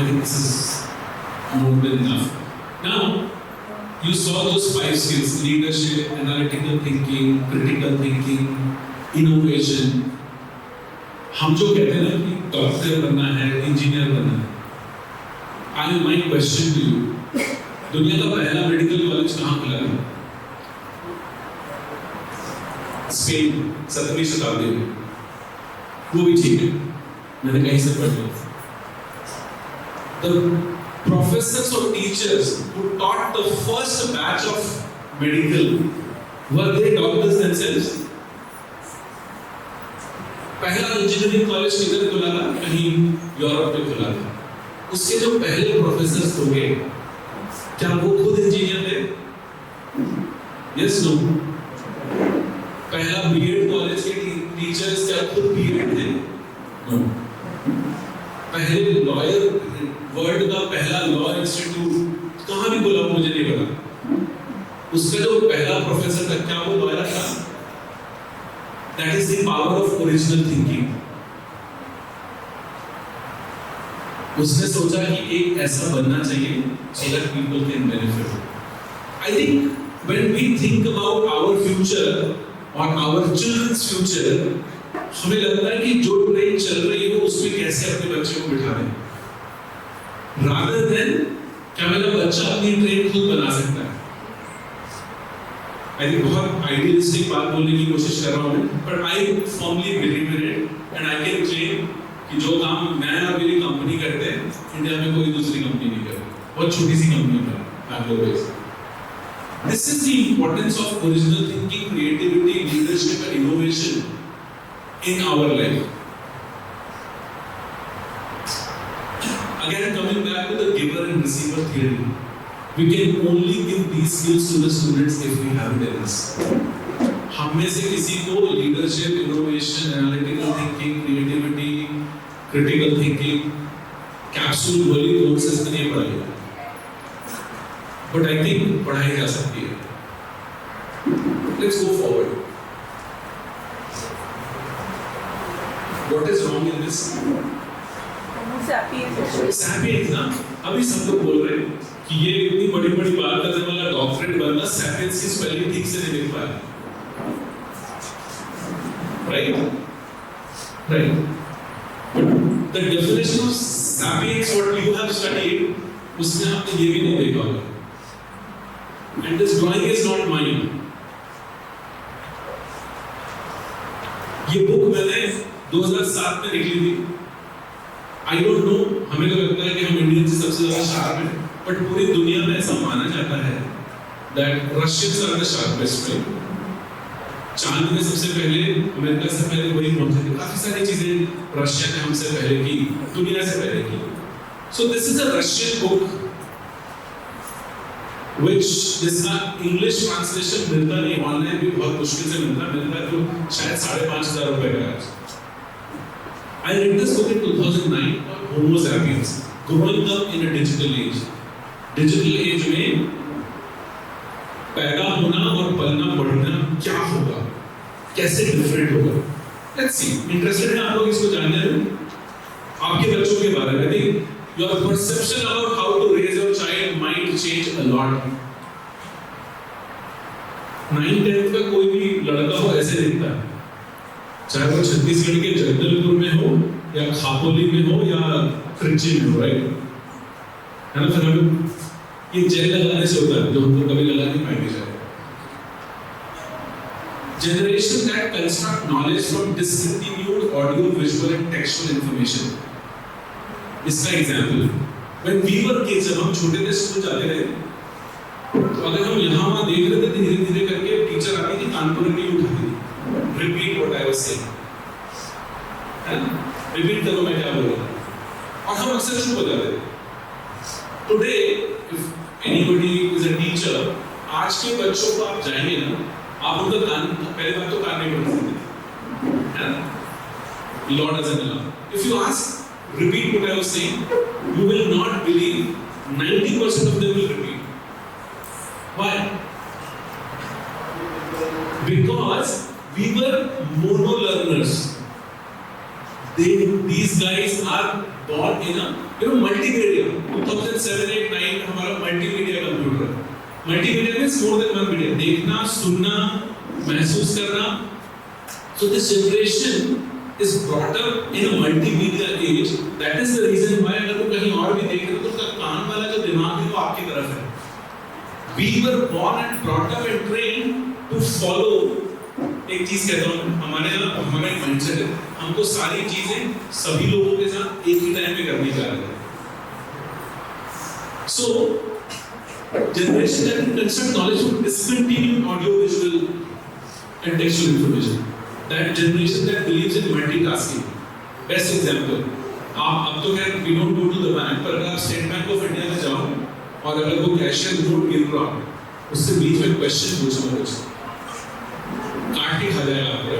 I think this is more than enough. Now, you saw those 5 skills: leadership, analytical thinking, critical thinking, innovation. हम जो कहते हैं ना कि डॉक्टर बनना है, इंजीनियर बनना है, my question to you, दुनिया का पहला मेडिकल कॉलेज कहाँ खुला था? स्पेन, 17वीं शताब्दी में। वो भी ठीक है, मैंने कहीं से पढ़ लिया। The professors or teachers who taught the first batch of medical, were they doctors themselves? पहला इंजीनियरिंग कॉलेज किधर खुला था? कहीं यूरोप में खुला था। उसके जो पहले प्रोफेसर्स होंगे, क्या वो खुद इंजीनियर थे? Yes no? पहला बीएड कॉलेज के टीचर्स क्या खुद बीएड थे? नो। पहले लॉयर, वर्ल्ड का पहला लॉ इंस्टीट्यूट कहाँ भी खुला मुझे नहीं पता। उसका जो पहला प्रोफेसर था, क्या वो लॉयर था? That is the power of original thinking. उसने सोचा कि एक ऐसा बनना चाहिए so that people can benefit. I think when we think about our future or our children's future, हमें लगता है कि जो ट्रेन चल रही है उसमें कैसे अपने बच्चे को बिठा दें, rather than क्या मेरा बच्चा अपनी ट्रेन खुद बना सकता है। I think बहुत idealistic बात बोलने की कोशिश कर रहा हूँ मैं, but I firmly believe in it and I can claim कि जो काम मैं और मेरी कंपनी करते हैं, इंडिया में कोई दूसरी कंपनी नहीं करती, बहुत छोटी सी कंपनी है, Bangalore based. This is the importance of original thinking, creativity, leadership and innovation in our life. Again, coming back to the giver and receiver theory, we can only give these skills to the students if we have it in us. हम में से किसी को leadership, innovation, analytical thinking, creativity, critical thinking, capsule वाली courses में नहीं पढ़ाएगा, but I think पढ़ाई जा सकती है। Let's go forward. What is wrong in this? Sapiens ना, अभी सब लोग बोल रहे हैं कि ये इतनी बड़ी-बड़ी बात करने वाला डॉक्टरेट बनना sapiens की स्पेलिंग ठीक से नहीं लिख पाया, right? Right. But the definition of sapiens what you have studied, उसमें आपने ये भी नहीं देखा होगा. And this drawing is not mine. ये बुक मैंने 2007 में लिखी थी. I don't know, हमें तो लगता है कि हम इंडियन से सबसे ज़्यादा शार्प हैं, but पूरी दुनिया में ऐसा माना जाता है that Russians are the sharpest, right? चांद में सबसे पहले, अमेरिका से पहले वही पहुंचे थे. काफी सारी चीजें रशिया ने हमसे पहले की, दुनिया से पहले की. So this is a Russian book, which जिसका English translation मिलता नहीं, ऑनलाइन भी बहुत मुश्किल से मिलता है तो शायद 5,500 रुपए का है. I read this book in 2009 on Homo sapiens, growing up in a digital age. Digital age में पैदा होना और पलना बढ़ना क्या होगा, कैसे डिफरेंट होगा. Let's see. Interested हैं आप लोग इसको जानने में? आपके बच्चों के बारे में नहीं. Your perception about how to raise your child might change a lot. 9th-10th का कोई भी लड़का हो ऐसे दिखता है, चाहे वो छत्तीसगढ़ के जगदलपुर में हो या खापोली में हो या त्रिची में हो, राइट? है ना? फिर हमें ये जेल लगाने से होता है जो हमको कभी लगा नहीं पाएंगे शायद. Generation that construct knowledge from discontinued audio, visual and textual information. इसका example, when we were kids, जब हम छोटे थे स्कूल जाते रहे, तो अगर हम यहाँ वहाँ देख रहे थे धीरे धीरे करके टीचर आती थी कानपुर में उठाती थी, repeat what I was saying, है ना? repeat करो मैं क्या बोल रहा हूँ, और हम अक्सर चुप हो जाते थे. Today, if anybody is a teacher, आज के बच्चों को आप जाएंगे ना, आप उनका कान, पहले बात तो कान नहीं पढ़ सकते, है ना? Law doesn't allow. If you ask, repeat what I was saying, you will not believe 90% of them will repeat. Why? Because we were mono learners. These guys are born in a multimedia 2007-8-9 हमारा multimedia computer है. Multimedia means more than one media. देखना, सुनना, महसूस करना. So this generation is brought up in a multimedia age. That is the reason why अगर वो कहीं और भी देख रहे हो तो उसका कान वाला जो दिमाग है वो आपकी तरफ है. We were born and brought up and trained to follow. एक चीज कहता हूँ, हमारा एक माइंडसेट है, हमको सारी चीजें सभी लोगों के साथ एक ही टाइम पे करने जा रहे हैं. So generation that can construct knowledge from discontinued audio, visual, and textual information. That generation that believes in multitasking. Best example. आप अब तो खैर we don't go to the bank, पर अगर आप स्टेट बैंक ऑफ इंडिया में जाओ और अगर वो कैशियर नोट गिन रहा हो, उससे बीच में क्वेश्चन पूछना कुछ काट के खा जाएगा आपको.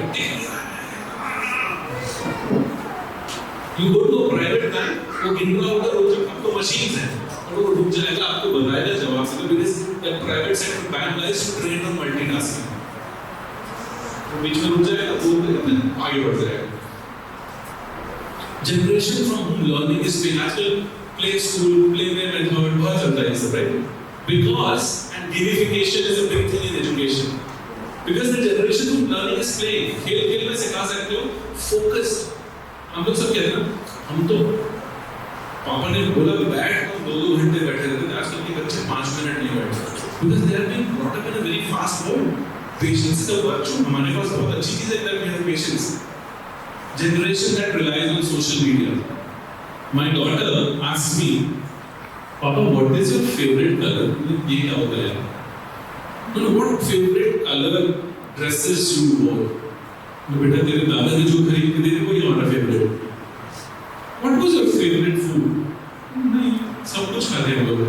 You go to a private bank, वो गिन रहा होगा, वो अब तो मशीन्स हैं और वो रुक जाएगा, आपको बताएगा जवाब से. Because the private sector bank lies to train on multitasking. वो बीच में रुक जाएगा, वो आगे बढ़ जाएगा. Generation from whom learning is free. आजकल play school, playway method बहुत चलता है सब, right? Because and gamification is a big thing in education. Because the generation whom learning is playing, खेल में सिखा सकते हो, focused. हम लोग सब कहते हैं ना, हम तो पापा ने बोला बैठ तो 2-2 घंटे बैठे रहते थे. आजकल के बच्चे 5 मिनट नहीं बैठते. Because they have been brought up in a very fast world. Patience is a virtue. हमारे पास बहुत अच्छी चीज़ है that we have patience. Generation that relies on social media. My daughter asks me, Papa, what is your favorite color? ये क्या होता है? No, what favorite color dresses you wore? बेटा तेरे दादा ने जो खरीद के दे दी वही हमारा favourite. What was your favorite food? नहीं, सब कुछ खाते हैं लोग.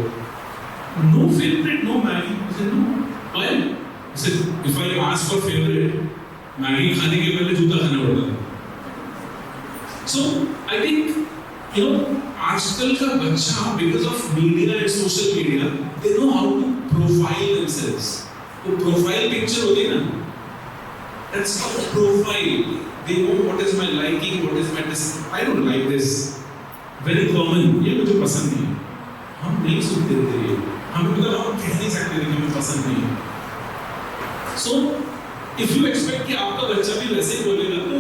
No favorite, no Maggie. I said no. Why? I said if I ask for favorite, Maggie खाने के पहले जूता खाना पड़ता है. So I think आजकल का बच्चा because of media and social media, they know how to profile themselves. वो profile picture होती है ना? That's not a profile. They know what is my liking, what is my dislike. I don't like this. Very common. ये मुझे पसंद नहीं. हम नहीं सुनते थे. हम कह नहीं सकते थे कि हमें पसंद नहीं. So, if you expect कि आपका बच्चा भी वैसे ही बोलेगा तो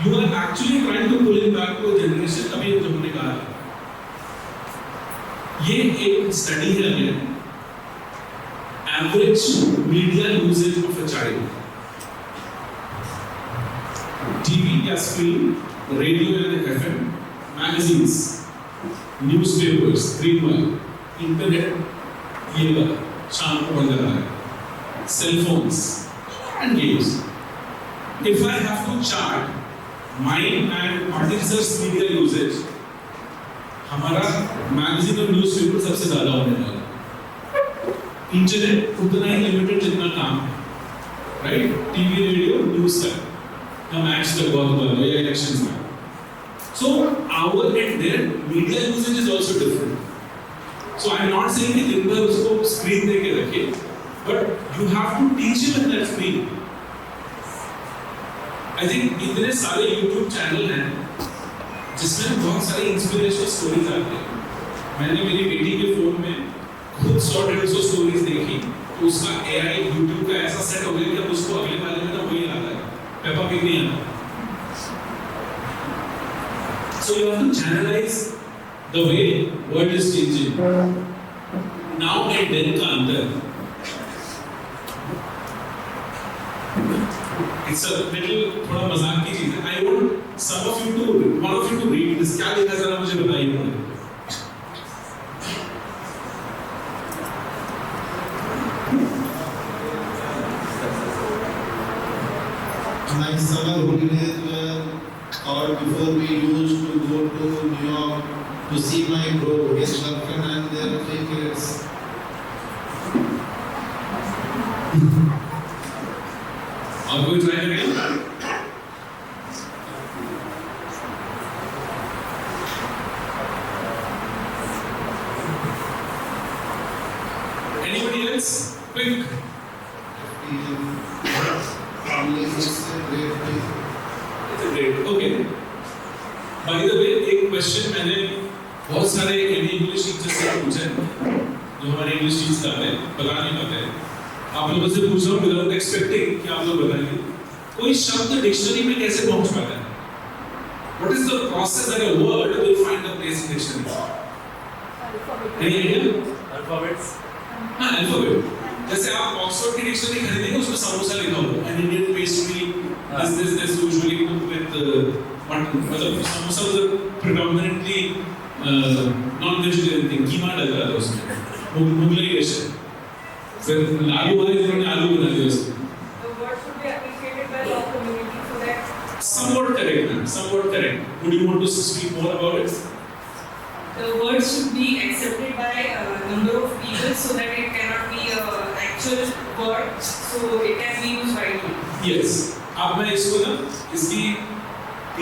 you are actually trying to pull him back to a generation अभी जो हमने कहा. ये एक study है again. Average media usage of a child. TV या screen, radio and FM, magazines, newspapers, screen wire, internet, ये वाला शाम को बढ़ जा रहा है. Cell phones and games. If I have to chart mine and participants' media usage, हमारा magazine और newspaper सबसे ज़्यादा होने वाला है. Internet उतना ही limited जितना काम है, right? TV, radio, news का मैच तक बहुत बड़ा है या इलेक्शंस में. So our and their media usage is also different. So I am not saying कि दिन भर उसको स्क्रीन दे के रखे, but you have to teach him in that screen. I think इतने सारे YouTube चैनल हैं जिसमें बहुत सारी इंस्पिरेशनल स्टोरीज आती हैं. मैंने मेरी बेटी के फोन में खुद 100-150 स्टोरीज देखी तो उसका AI YouTube का ऐसा सेट हो गया कि अब उसको अगले वाले में ना वही आता है. Peppa Pig नहीं आता. So you have to channelize the way world is changing. Now and then का अंतर. It's a little थोड़ा मजाक की चीज़ है. I want one of you to read this. क्या लिखा जरा मुझे बताइए. My summer holidays were or before we used to go to New York to see my bro, his girlfriend and their 3 kids. Are we trying again? Anybody else? Quick. It's a great place. Okay. By the way, एक question मैंने बहुत सारे English teachers से पूछे जो हमारे English teachers आते हैं बता नहीं पाते हैं, आप लोगों से पूछ रहा हूँ विदाउट एक्सपेक्टिंग कि आप लोग बताएंगे कोई शब्द डिक्शनरी में कैसे पहुंच पाता है? What is the process that a word will find a place in dictionary? Any idea? Alphabets. हाँ, alphabet. जैसे आप ऑक्सफोर्ड की डिक्शनरी खरीदेंगे उसमें समोसा लिखा होगा, an Indian pastry, this usually cooked with mutton. मतलब samosa was predominantly non-vegetarian thing, कीमा डल रहा था उसमें, मुगलई डिश है. फिर आलू वाले जिन्होंने आलू बना दिया उसमें. The word should be appreciated by all community so that. Somewhat correct, ma'am. Somewhat correct. Would you want to speak more about it? The word should be accepted by a number of people so that it cannot be an actual word, so it can be used widely. Yes. अब मैं इसको ना इसकी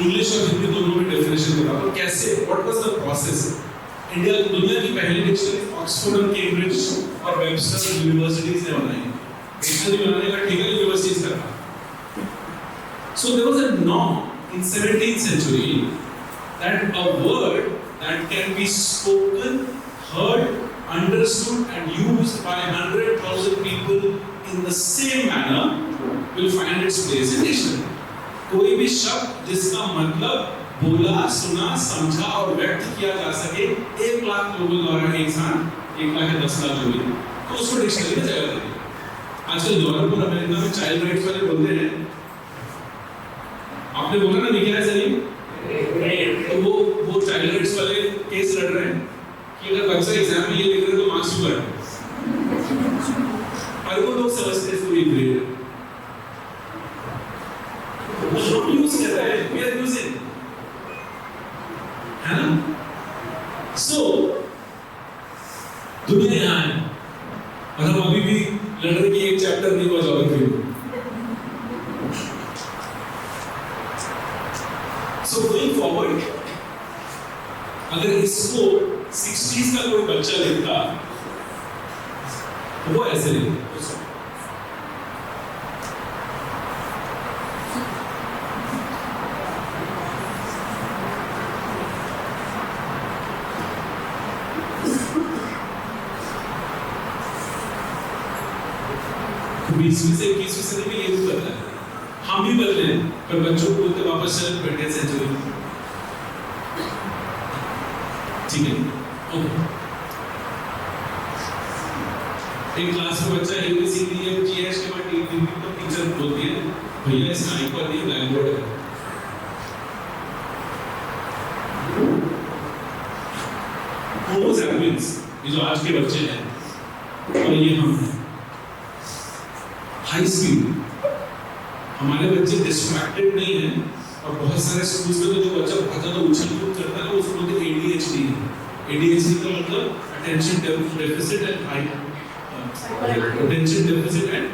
English और हिंदी दोनों में definition बताता हूँ कैसे. What was the process? India दुनिया की पहली डिक्शनरी ऑक्सफोर्ड और कैम्ब्रिज और वेबस्टर यूनिवर्सिटीज ने बनाई. डिक्शनरी बनाने का ठेका यूनिवर्सिटीज का था. So there was a norm in 17th century that a word that can be spoken, heard, understood and used by 100,000 people in the same manner will find its place in dictionary. कोई भी शब्द जिसका मतलब बोला, सुना, समझा और व्यक्त किया जा सके 1 लाख लोगों द्वारा एक साथ 1 लाख या 10 लाख लोग तो उसको डिक्शनरी में जगह देंगे. आजकल यूरोप और अमेरिका में चाइल्ड राइट्स वाले बोलते हैं, आपने बोला ना निकाय सही, तो वो चाइल्ड राइट्स वाले केस लड़ रहे हैं कि अगर बच्चा एग्जाम में ये लिख रहा है तो मार्क्स क्यों कट. और वो लोग समझते हैं इसको ये ग्रेड वो यूज कर रहे हैं, वी आर यूजिंग, है ना. सो दुनिया यहाँ है और हम अभी भी लड़ रहे कि एक चैप्टर नहीं हुआ ज्योग्राफी में. So going forward, अगर इसको 60s का कोई बच्चा लिखता तो वो ऐसे लिखता. बीसवीं से 21वीं सदी में ये भी बदला है. हम भी बदले हैं पर बच्चों को बोलते वापस चल 20th सेंचुरी. ठीक है, ओके. एक क्लास में बच्चा ABCD या GH के बाद एक दिन तो टीचर बोलती है भैया इसका आइकॉन नहीं ब्लैक बोर्ड है. होमो सैपियंस ये जो आज के बच्चे हैं और ये हम हैं. हाई स्पीड, हमारे बच्चे डिस्ट्रैक्टेड नहीं हैं और बहुत सारे स्कूल्स में तो जो बच्चा बहुत ज्यादा उछल कूद करता है ना उसको बोलते हैं ADHD है. ADHD का मतलब attention deficit and high attention deficit and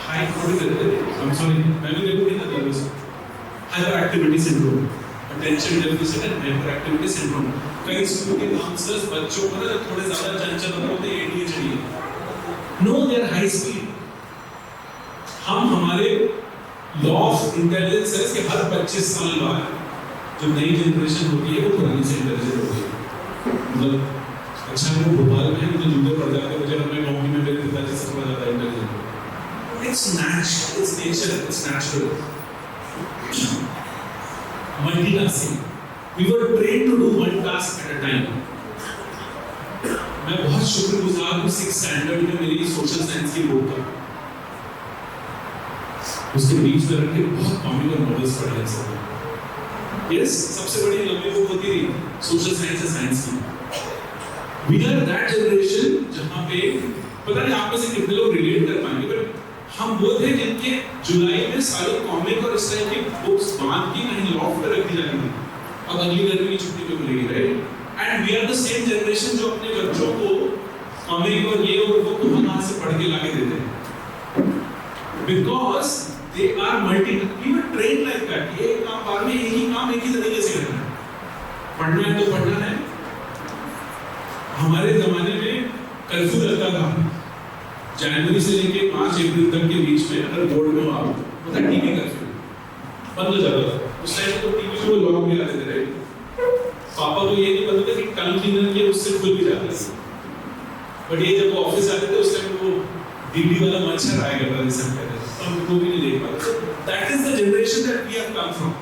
high I am sorry मैं भी देखो नहीं था दोस्त hyper activity syndrome. Attention deficit and hyper activity syndrome. कई स्कूल के काउंसलर्स बच्चों को ना थोड़े ज्यादा चंचल होते हैं ADHD है. No, they are high speed. हम हमारे लॉ ऑफ इंटेलिजेंस है कि हर 25 साल बाद जो नई जनरेशन होती है वो पुरानी से इंटेलिजेंट होती है. मतलब अच्छा मैं भोपाल में तो जूते पड़ जाते मुझे अपने गाँव में मेरे पिताजी से थोड़ा ज़्यादा intelligent. It's natural, it's nature, it's natural. Multitasking. We were trained to do one task at a time. मैं बहुत शुक्रगुजार हूँ 6th स्टैंडर्ड में मेरी सोशल साइंस की बुक का. उसके बीच में रखे बहुत कॉमिक और नॉवेल्स पढ़े हैं सब. यस, सबसे बड़ी लंबी बुक होती थी सोशल साइंस और साइंस की. वी आर दैट जनरेशन जहाँ पे पता नहीं आप में से कितने लोग रिलेट कर पाएंगे बट हम वो थे जिनके जुलाई में सारे कॉमिक और इस टाइप की बुक्स बांध के कहीं लॉफ्ट पे रखी जाती थी और अगली गर्मी की छुट्टी में मिलेगी, right. And we are the same generation जो अपने बच्चों को कॉमिक और ये और वो वहां से पढ़ के लाके देते हैं because they are multi. We were trained like that. ये काम बार में एक ही काम एक ही तरीके से करना है. पढ़ना है तो पढ़ना है. हमारे जमाने में कर्फ्यू लगता था जनवरी से लेके 5 अप्रैल तक के बीच में. अगर बोर्ड में आप मतलब टीवी कर्फ्यू बंद हो जाता था. उस टाइम तो टीवी में वो लॉग भी आते थे, राइट. पापा को ये नहीं पता था कि टंग क्लीनर के उससे खुल भी जाता है। बट ये जब वो ऑफिस आते थे उस टाइम वो डीडी वाला मच्छर आया करता था सब कहते थे, तो हम वो भी नहीं देख पाते। That is the generation that we have come from.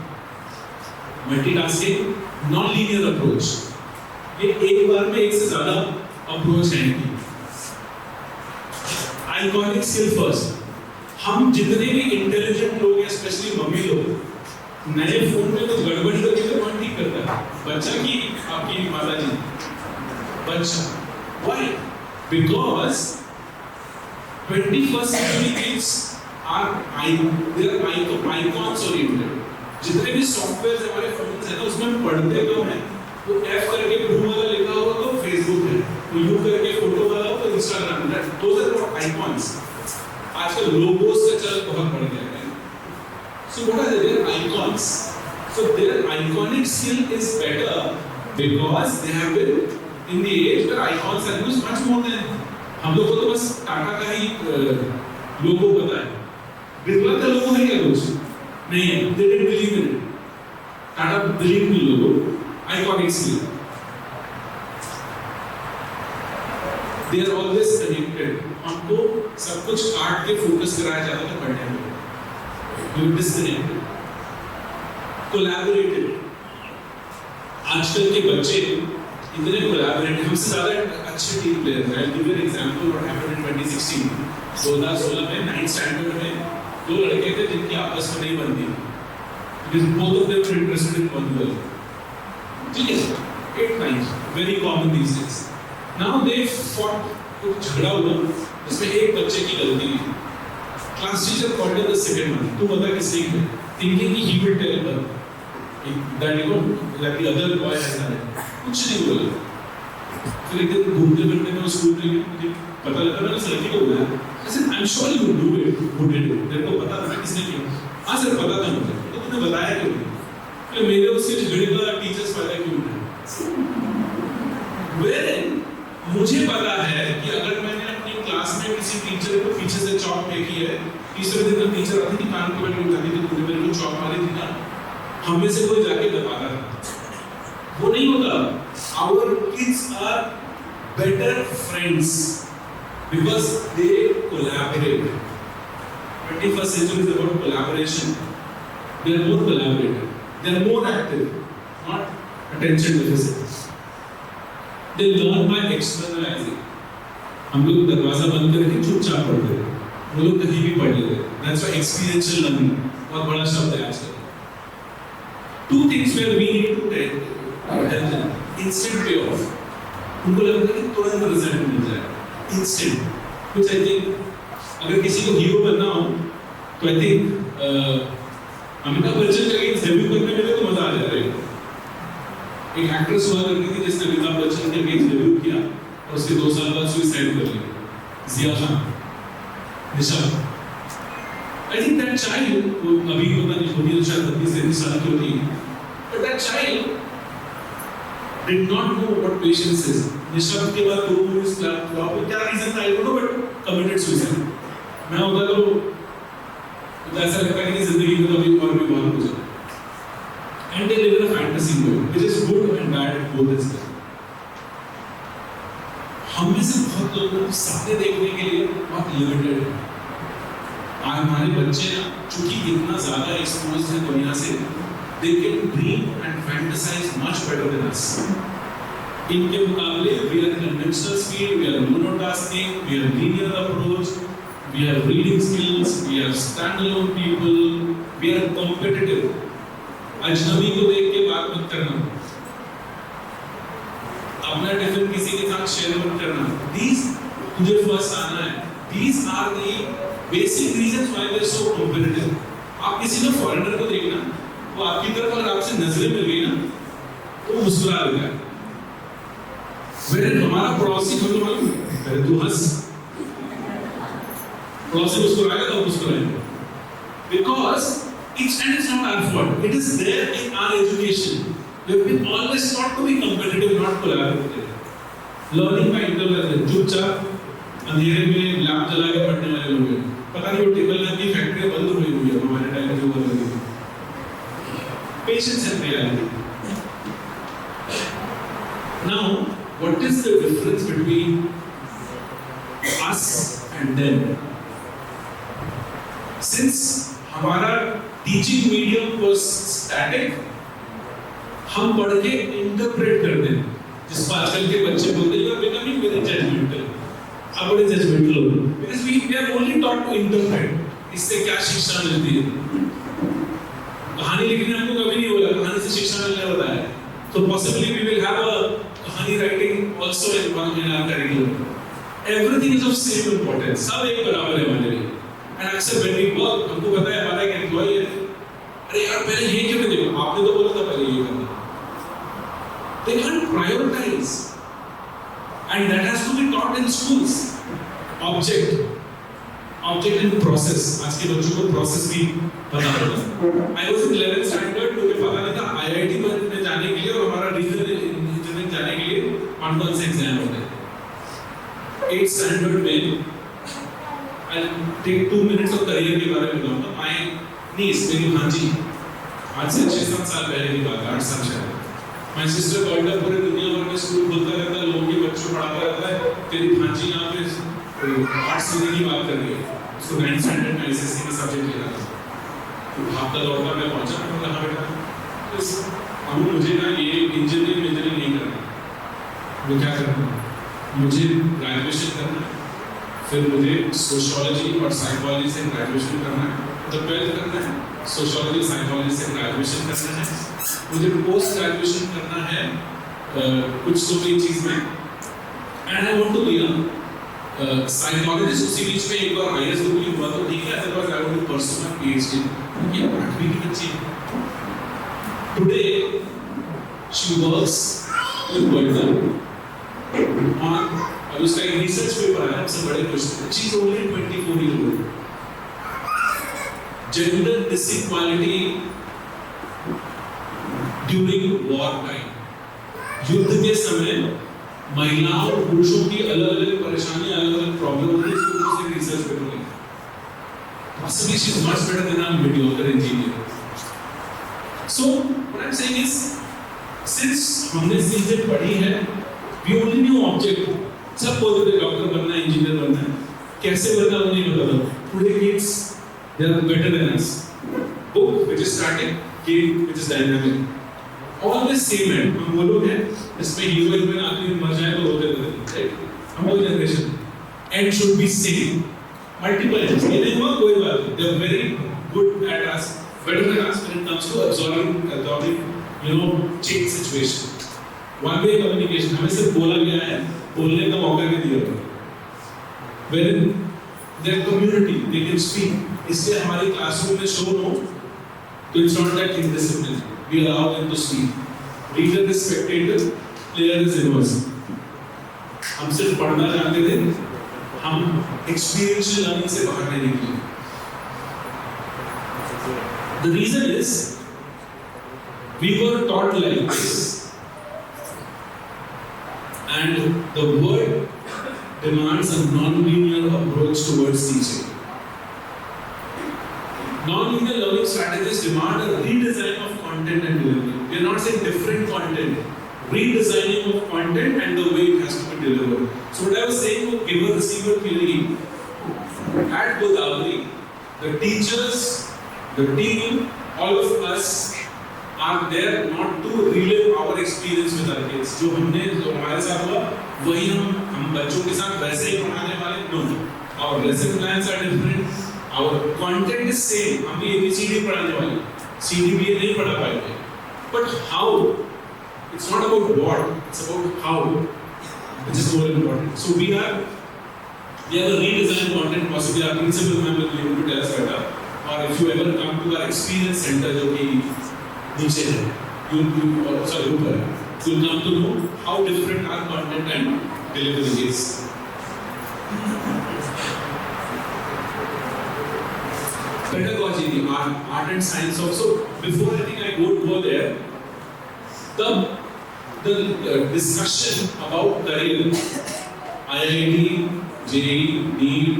Multitasking, non linear approach, ये एक बार में एक से ज्यादा अप्रोच है नहीं। Iconic skill first. हम जितने भी इंटेलिजेंट लोग हैं, स्पेशली मम्मी लोग, नए फोन में कुछ गड़बड़ी करके तो कौन ठीक करता है? बच्चा की आपकी माता जी? बच्चा। Why? Because 21st century kids are icons oriented. जितने भी सॉफ्टवेयर हमारे फोन है ना, उसमें पढ़ते कम है। वो F करके ब्लू वाला लिखा हुआ तो फेसबुक है, वो U करके फोटो वाला हो तो इंस्टाग्राम है। Those are not icons. आजकल लोगोस का चलन बहुत बढ़ गया है। So what are their icons? So their iconic skill is better because they have been in the age where icons are used much more than हम लोग को तो बस टाटा का ही लोगो पता है। बिरला का लोगो है क्या कुछ? नहीं है। They didn't believe in it. Tata believed in logo, iconic skill. They are always connected. हमको सब कुछ काट के फोकस कराया जाता था पढ़ने में। You disconnected, collaborated. आजकल के बच्चे इतने collaborative, हमसे ज़्यादा अच्छे टीम प्लेयर हैं। I'll give you an example what happened in 2016. 2016 में 9th standard में दो लड़के थे जिनकी आपस में नहीं बनती थी, because both of them were interested in volleyball. ठीक है, 8th 9th, very common these days. Now they fought, कुछ झगड़ा हुआ, जिसमें एक बच्चे की गलती थी। Class teacher called him the second one. तू बता किसने किया? Thinking he will tell her that you know that the other boy has done it. कुछ नहीं बोला। फिर एक दिन घूमते फिरते मैं स्कूल में मुझे पता लगा, मैंने उस लड़के को बुलाया। I said I'm sure you do it. Who did it? तेरे को पता था ना किसने किया? हाँ सर पता था मुझे। तो तूने बताया क्यों नहीं? तो मेरे उससे झगड़े का टीचर्स फायदा क्यों उठाया? Wherein मुझे पता है कि अगर मैंने अपनी क्लास में किसी टीचर को पीछे से चॉक फेंकी है, तीसरे दिन जब टीचर आती थी कान को बैठ उठाती थी, तूने मेरे को चॉक मारी थी ना, हम में से कोई जाके बताता था। वो नहीं होता। Our kids are better friends because they collaborate. 21st century is about collaboration. They are more collaborative. They are more active, not attention deficit. They learn by externalizing. हम लोग दरवाजा बंद करके चुपचाप पढ़ते थे, वो लोग कहीं भी पढ़ लेते। That's why experiential learning बहुत बड़ा शब्द है आजकल। Two things where we need to tell them instant payoff. उनको लगता है कि तुरंत रिजल्ट मिल जाए, instant. Which I think अगर किसी को हीरो बनना हो तो I think अमिताभ बच्चन के अगेंस्ट डेब्यू करने में तो मजा आ जाएगा। एक एक्ट्रेस हुआ करती थी जिसने अमिताभ बच्चन के अगेंस्ट डेब्यू किया और उसके 2 साल बाद सुसाइड कर लिया, जिया Khan, Mishra. I think that child, वो अभी पता नहीं होगी तो शायद 32-33 साल की होगी, but that child did not know what patience is. Mishra के बाद 2 movies flop, क्या reason था I don't know, but committed suicide. मैं होता तो ऐसा लगता है कि जिंदगी में तो अभी और भी बहुत कुछ है। And they live in a fantasy world, which is good and bad both as well. हम में से बहुत लोग सपने देखने के लिए बहुत लिमिटेड हैं। आज हमारे बच्चे ना चूंकि इतना ज़्यादा एक्सपोज हैं दुनिया से, they can dream and fantasize much better than us. इनके मुकाबले we are conventional speed, we are monotasking, we are linear approach, we are reading skills, we are standalone people, we are competitive. अजनबी को देख के बात मत करना, अपना टिफिन किसी के साथ शेयर मत करना। These तुझे फर्स्ट आना है। These are the basic reasons why we are so competitive. आप किसी को फॉरेनर को देखना, वो आपकी तरफ अगर आपसे नजरें मिल गई ना, तो वो मुस्कुरा देगा। वैसे हमारा पड़ोसी को तो मालूम है, पहले तू हंस, पड़ोसी मुस्कुराएगा तो मुस्कुराएगा, because it's not our fault. It is there in our education. We have been always taught to be competitive, not collaborative. Learning by interval, चुपचाप अंधेरे में लैब जला के पढ़ने वाले लोग हैं। पता नहीं वो टेबल लैब की फैक्ट्री बंद हुई हुई है हमारे टाइम में जो बंद हुई। Patience and reality. difference between us and them. Since हमारा teaching medium was static, हम पढ़ के interpret करते हैं, जिसको आजकल के बच्चे बोलते हैं, you are becoming very judgmental. आप बड़े judgmental हो, because we are only taught to interpret. इससे क्या शिक्षा मिलती है? कहानी लिखने हमको कभी नहीं बोला, कहानी से शिक्षा मिलने वाला है. So possibly we will have a कहानी writing also in our curriculum. Everything is of same importance. सब एक बराबर है हमारे लिए. And अक्सर when we work, हमको पता है हमारा एक employee है. अरे यार पहले ये क्यों नहीं देखा? आपने तो बोला था पहले ये करना. They can't prioritize, and that has to be taught in schools. Object and process. आज के बच्चों को process भी पता होगा. I was in 11th standard, मुझे पता नहीं था IIT में जाने के लिए और हमारा regional engineering जाने के लिए कौन से एग्जाम होते हैं. 8th standard में I'll take 2 minutes of career के बारे में बताऊंगा. My niece, मेरी भांजी, आज से 6-7 साल पहले की बात है, 8 साल शायद. My sister called up, पूरे दुनिया भर में स्कूल खोलता रहता है, लोगों के बच्चों पढ़ाता रहता है. तेरी भांजी यहाँ पे आर्ट्स लेने की बात कर रही है. उसको 9th standard में SSC में सब्जेक्ट लेना था. तो भागता दौड़ता मैं पहुंचा, मैं कहा बेटा, अब मुझे ना ये इंजीनियरिंग नहीं करना. वो क्या करना? मुझे ग्रेजुएशन करना है, फिर मुझे सोशियोलॉजी और साइकोलॉजी से ग्रेजुएशन करना है, तो 12th करना है, सोशियोलॉजी साइकोलॉजी से ग्रेजुएशन करना है, मुझे पोस्ट ग्रेजुएशन करना है कुछ तो भी चीज में, and I want to be a psychologist. उसी बीच में एक बार IAS ग्रुप हुआ तो ठीक है, otherwise I want to pursue my PhD. ये आठवीं की बच्ची है. Today she works with world on अब उसका एक रिसर्च पेपर आया, हमसे बड़े question. She is only 24 years old. Gender disequality during war time. युद्ध के समय महिलाओं और पुरुषों की अलग-अलग परेशानियां, अलग-अलग प्रॉब्लम होती है, इसको से रिसर्च पेपर लिखा. Possibly she is much better than a mediocre engineer. So what I'm saying is, since हमने चीजें पढ़ी है, we only knew object. सब बोलते थे डॉक्टर बनना है, इंजीनियर बनना है, कैसे बनना वो नहीं पता था. Today kids, they are better than us. Book which is static, game which is dynamic. All the same है. हम वो लोग हैं जिसमें हीरो हीरोइन आखिरी में मर जाए तो रोते रहते हैं. हम वो generation. End should be same. Multiple ends. ये नहीं हुआ कोई बात नहीं. They are very good at us, better than us when it comes to absorbing, change situation. One way communication. हमें सिर्फ बोला गया है, बोलने का मौका भी दिया गया. When their community, they can speak. इसलिए हमारी क्लासरूम में शो हो तो it's not that indiscipline. We allow them to speak. Reader is spectator, player is inverse. हम सिर्फ पढ़ना जानते थे, हम experiential learning से बाहर नहीं निकले. The reason is we were taught like this, and the world demands a non-linear approach towards teaching. Non-linear learning strategies demand a redesign of content and delivery. We are not saying different content, redesigning of content and the way it has to be delivered. So what I was saying was giver-receiver theory. At Godavari, the teachers, the team, all of us are there not to relive our experience with our kids. जो हमारे साथ हुआ, वही हम बच्चों के साथ वैसे ही पढ़ाने वाले. No, our lesson plans are different. Our content is same. हम भी ABCD पढ़ाने वाले, CDBA नहीं पढ़ा पाएंगे. But how? It's not about what. It's about how, which is more important. So we have a redesigned content. Possibly our principal ma'am will be able to tell us better. Or if you ever come to our experience center, जो कि नीचे है, you'll come to know how different our content and delivery is. Pedagogy, art and science also. Before I think I go there, the discussion about career, IIT, JEE, NEET,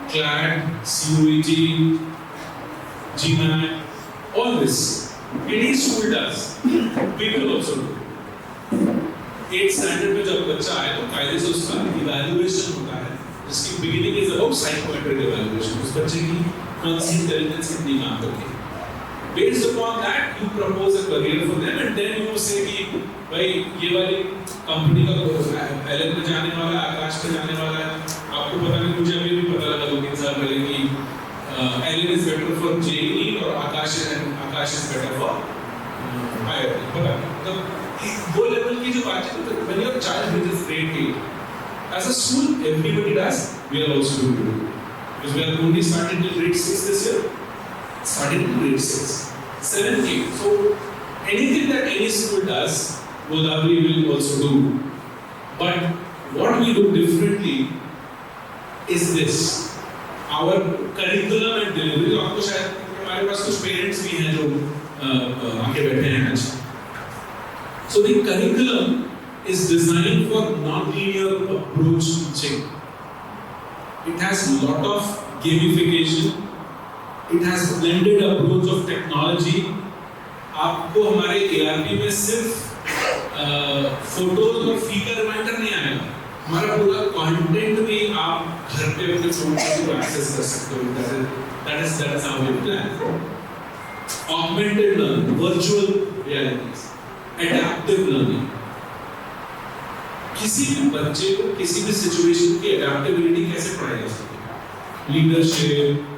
CLAT, CUET, Jeena, all this, any school does. People also do. 8th standard में जब बच्चा आए तो कायदे से उसका evaluation होता है, जिसकी beginning is about psychometric evaluation, उस बच्चे की कौन सी इंटेलिजेंस कितनी काम करती है। Based upon that, you propose a career for them, and then you say कि भाई ये वाली कंपनी का एलन में जाने वाला है, आकाश में जाने वाला है। आपको पता नहीं, मुझे अभी भी पता लगा 2-3 साल पहले कि Allen is better for JEE और Aakash is better for IIT। पता नहीं, तो वो लेवल की जो बात है, तो when your child reaches grade 8, as a school everybody does, we are also going to do, because we are only starting till grade 6 this year. Starting in grade 6, 7, 8. So anything that any school does, Godavari will also do. But what we do differently is this: our curriculum and delivery. आपको शायद हमारे पास कुछ parents भी हैं जो आके बैठे हैं आज. So the curriculum is designed for non-linear approach teaching. It has a lot of gamification. It has blended approach of technology. आपको हमारे ARP में सिर्फ फोटोज और फी का रिमाइंडर नहीं आएगा, हमारा पूरा कंटेंट भी आप घर पे अपने फोन से एक्सेस कर सकते हो। That is how we plan. Augmented learning, virtual realities, adaptive learning. किसी भी बच्चे को किसी भी सिचुएशन की एडेप्टेबिलिटी कैसे पढ़ाई जा सकती है? लीडरशिप,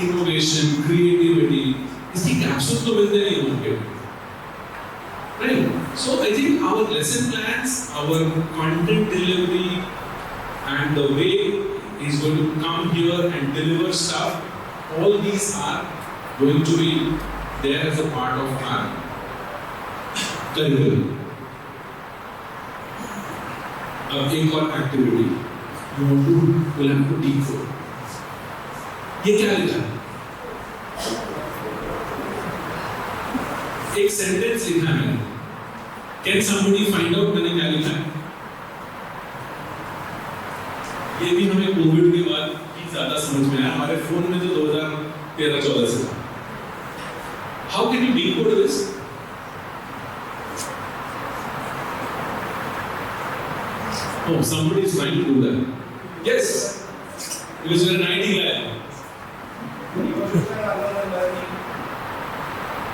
innovation, creativity, इसकी capsules तो मिलते नहीं होंगे, right? So I think our lesson plans, our content delivery, and the way he's going to come here and deliver stuff, all these are going to be there as a part of our curriculum. अब एक और activity, we'll have to decode. ये क्या लिखा है? एक sentence लिखा है। Can somebody find out मैंने क्या लिखा है? ये भी हमें कोविड के बाद ही ज्यादा समझ में आया। हमारे फोन में तो 2013-14 से था। How can you decode this? Oh, somebody is trying to do that. Yes, because you're an IT guy.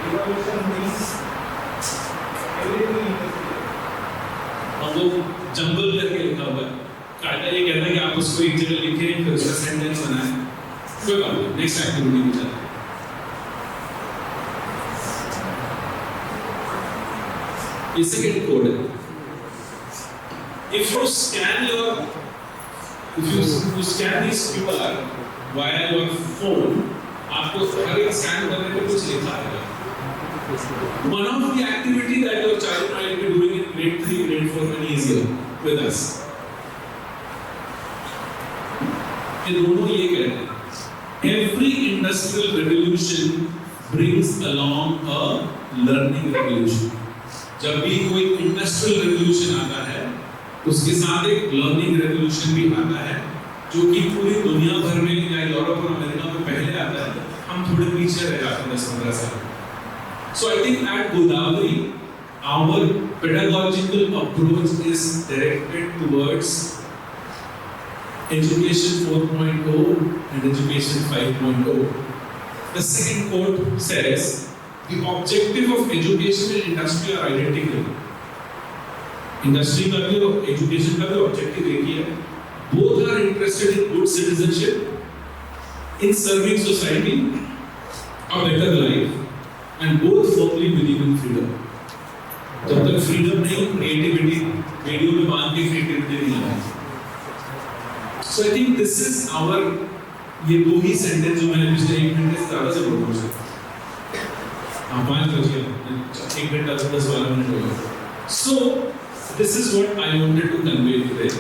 Evolution means everything और वो जंगल करके लिखा हुआ है। कायदा ये कहता है कि आप उसको एक जगह लिखें, फिर उसका सेंटेंस बनाएं। कोई बात नहीं, नेक्स्ट एक्टिविटी में चलते हैं। ये सेकंड कोड है। If you scan this QR via your phone, आपको हर एक स्कैन करने में कुछ लिखा है। One of the activity that your child might be doing in grade 3, grade 4 and easier with us. ये दोनों ये कहते हैं, every industrial revolution brings along a learning revolution. जब भी कोई industrial revolution आता है, उसके साथ एक learning revolution भी आता है, जो कि पूरी दुनिया भर में या यूरोप और अमेरिका में पहले आता है। हम थोड़े पीछे रह जाते हैं 10-15 साल। So I think at Godavari, our pedagogical approach is directed towards education 4.0 and education 5.0. The second quote says, the objective of education and industry are identical. Industry का भी और education का भी objective एक ही है. Both are interested in good citizenship, in serving society, a better life, and both firmly believe in freedom. जब तक freedom नहीं, creativity, वीडियो में बांध के creativity नहीं आएगी. So I think this is our ये दो ही sentence जो मैंने पिछले 1 घंटे से ज़्यादा से बोल रहा हूँ. 5 बज गए, 1 घंटा 10-12 मिनट हो गए. So this is what I wanted to convey today.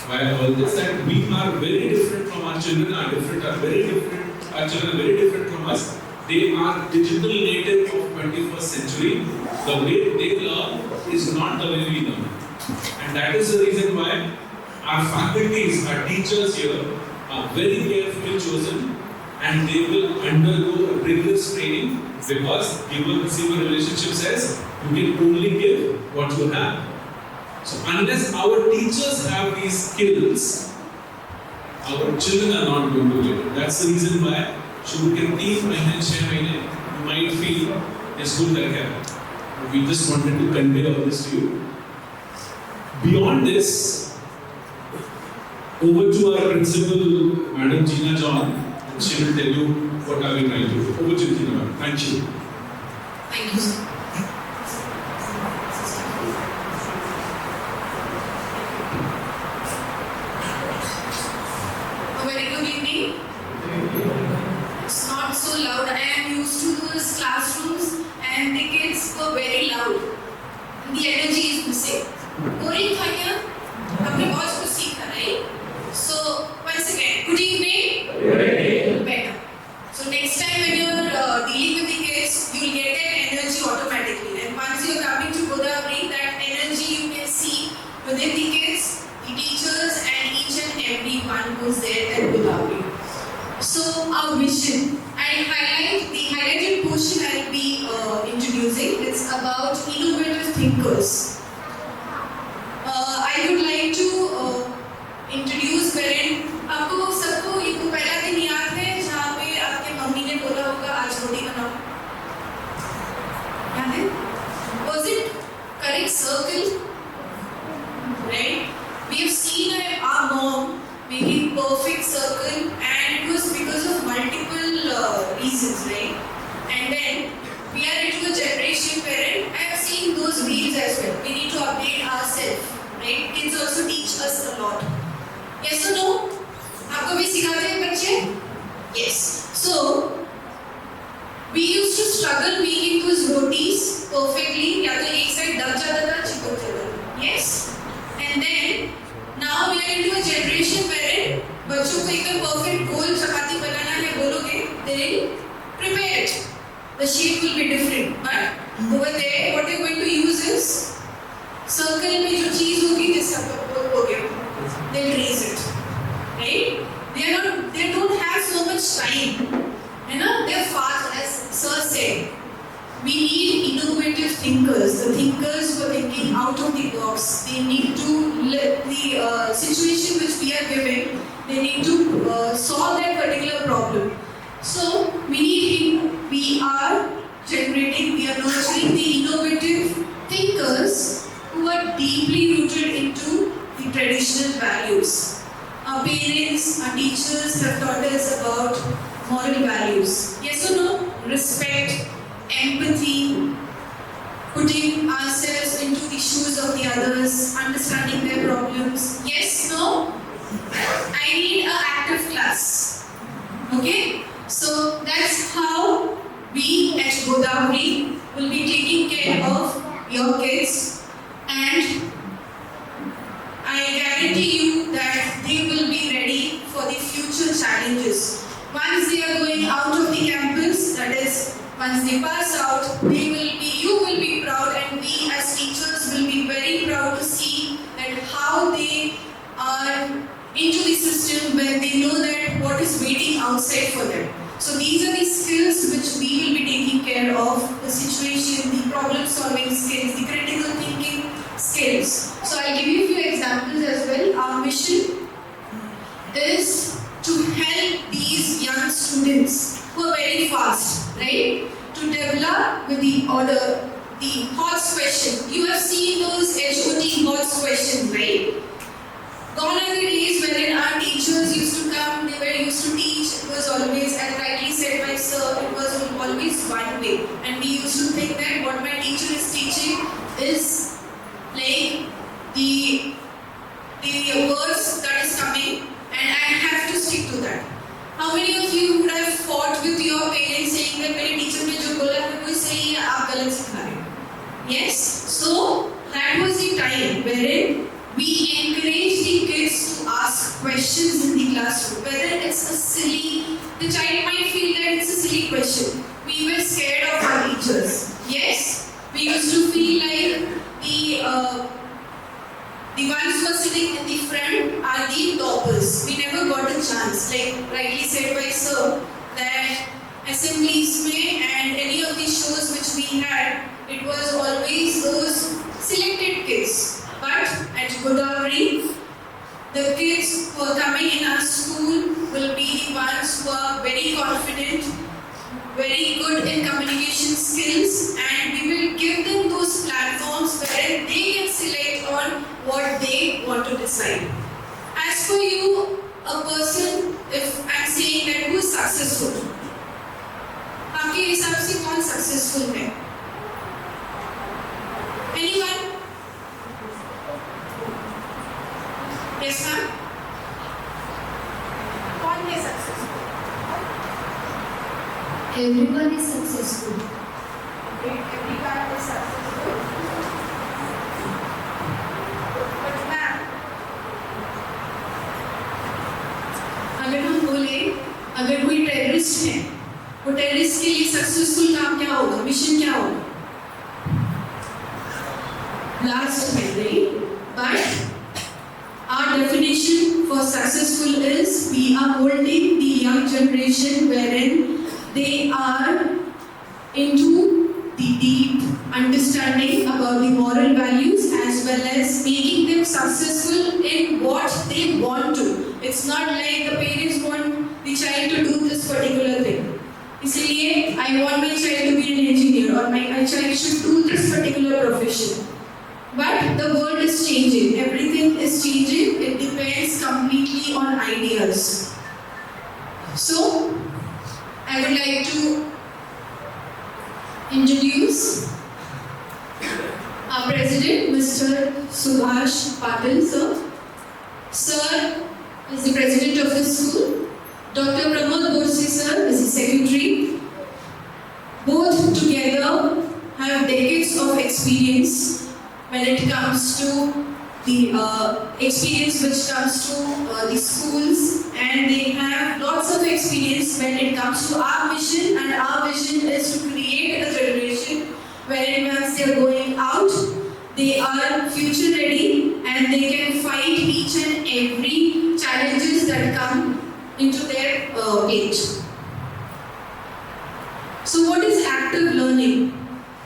Via all this, that we are very different from our children. Our children are very different from us. They are digital native of 21st century. The way they learn is not the way we learn, and that is the reason why our faculties, our teachers here are very carefully chosen, and they will undergo a rigorous training, because giver-receiver relationship says You can only give what you have. So unless our teachers have these skills, our children are not going to get it. That's the reason why शुरू के 3 महीने 6 महीने you might feel school करके आए. We just wanted to convey all this to you. Beyond this, over to our principal, Madam Jeena John, and she will tell you what are we trying to do. Over to you, Jeena. Thank you. Thank you, sir. A very good evening. It's not so loud. I am used to those classrooms and the kids were very loud. The energy is missing. Boring tha kya? Humne bahut kuch seekha, right? So once again, good evening. Good evening. Better. So next time when you are dealing with the kids, you will get that energy automatically. And once you are coming to Godavari, that energy you can see within the kids, the teachers, and each and every one who's there at Godavari. So our vision, the highlighted portion I'll be introducing. It's about innovative thinkers. I would like to introduce wherein आपको सबको ये वो पहला दिन याद है जहाँ पे आपके मम्मी ने बोला होगा आज रोटी बनाओ. याद है? Was it correct circle? Right? We have seen our mom making perfect circle, and it was because of multiple reasons, right? And then we are into a generation where I have seen those reels as well. We need to update ourselves, right? Kids also teach us a lot. Yes or no? आपको भी सिखाते हैं बच्चे? Yes. So we used to struggle making those rotis perfectly. या तो एक side दब जाता था, चिपक जाता था. Yes. And then now we are into a generation where बच्चों को एकदम perfect गोल चपाती बनाना है बोलोगे, they will prepare it. The shape will be different, but over there what you're going to use is circle में जो चीज होगी जिसका हो गया, they'll raise it, right? They don't have so much time, है ना? They're fast, as Sir said. We need innovative thinkers. The thinkers who are thinking out of the box. They need to let the situation which we are given. They need to solve that particular problem. So we are nurturing the innovative thinkers who are deeply rooted into the traditional values. Our parents, our teachers have taught us about moral values. Yes or no? Respect, empathy, putting ourselves into the shoes of the others, understanding their problems. Yes, no? I need an active class. Okay? So that's how we at Godavari will be taking care of your kids, and I guarantee you that they will be ready for the future challenges. Once they are going out of the campus, that is, once they pass out, you will be proud, and we as teachers will be very proud to see that how they are into the system where they know that what is waiting outside for them. So these are the skills which we will be taking care of, the situation, the problem solving skills, the critical thinking skills. So I'll give you a few examples as well. Our mission is to help these young students who are very fast, right? To develop with the order, the HOTS question. You have seen those HOT HOTS questions, right? Gone are the days wherein our teachers used to come, they were used to teach. It was always, as rightly said by Sir, it was always one way. And we used to think that what my teacher is teaching is like the words that is coming, and I have to stick to that. How many of you would have fought with your parents saying that मेरे teacher ने जो बोला है वो सही है, आप गलत सिखा रहे हो? Yes. So that was the time wherein we encourage the kids to ask questions in the classroom. Whether it's the child might feel that it's a silly question. We were scared of our teachers. Yes. We used to feel like the ones who are sitting in the front are the toppers. We never got a chance. Like rightly said by Sir, that assemblies में and any of the shows which we had, it was always those selected kids. But at Godavari, the kids who are coming in our school will be the ones who are very confident, very good in communication skills, and we will give them those platforms where they can select on what they want to decide. As for you, a person, if I'm saying that who is successful, आपके हिसाब से कौन successful है? Anyone? Yes, ma'am. कौन है successful? Everyone is successful. Everyone is successful. But ma'am, अगर हम बोले अगर कोई टेररिस्ट है, वो टेररिस्ट के लिए सक्सेसफुल काम क्या होगा, मिशन क्या होगा? Last Friday, but our definition for successful is we are holding the young generation wherein they are into the deep understanding about the moral values as well as making them successful in what they want to. It's not like the parents want the child to do this particular thing. इसलिए I want my child to be an engineer or my child should do this particular profession. But the world is changing. Everything is changing. It depends completely on ideas. So, I would like to introduce our president, Mr. Subhash Patil, sir. Sir is the president of the school. Dr. Pramod Borsi, sir, is the secretary. Both together have decades of experience when it comes to the experience which comes to the schools, and they have lots of experience when it comes to our mission, and our vision is to create a generation wherein once they are going out, they are future ready and they can fight each and every challenges that come into their plate. So what is active learning?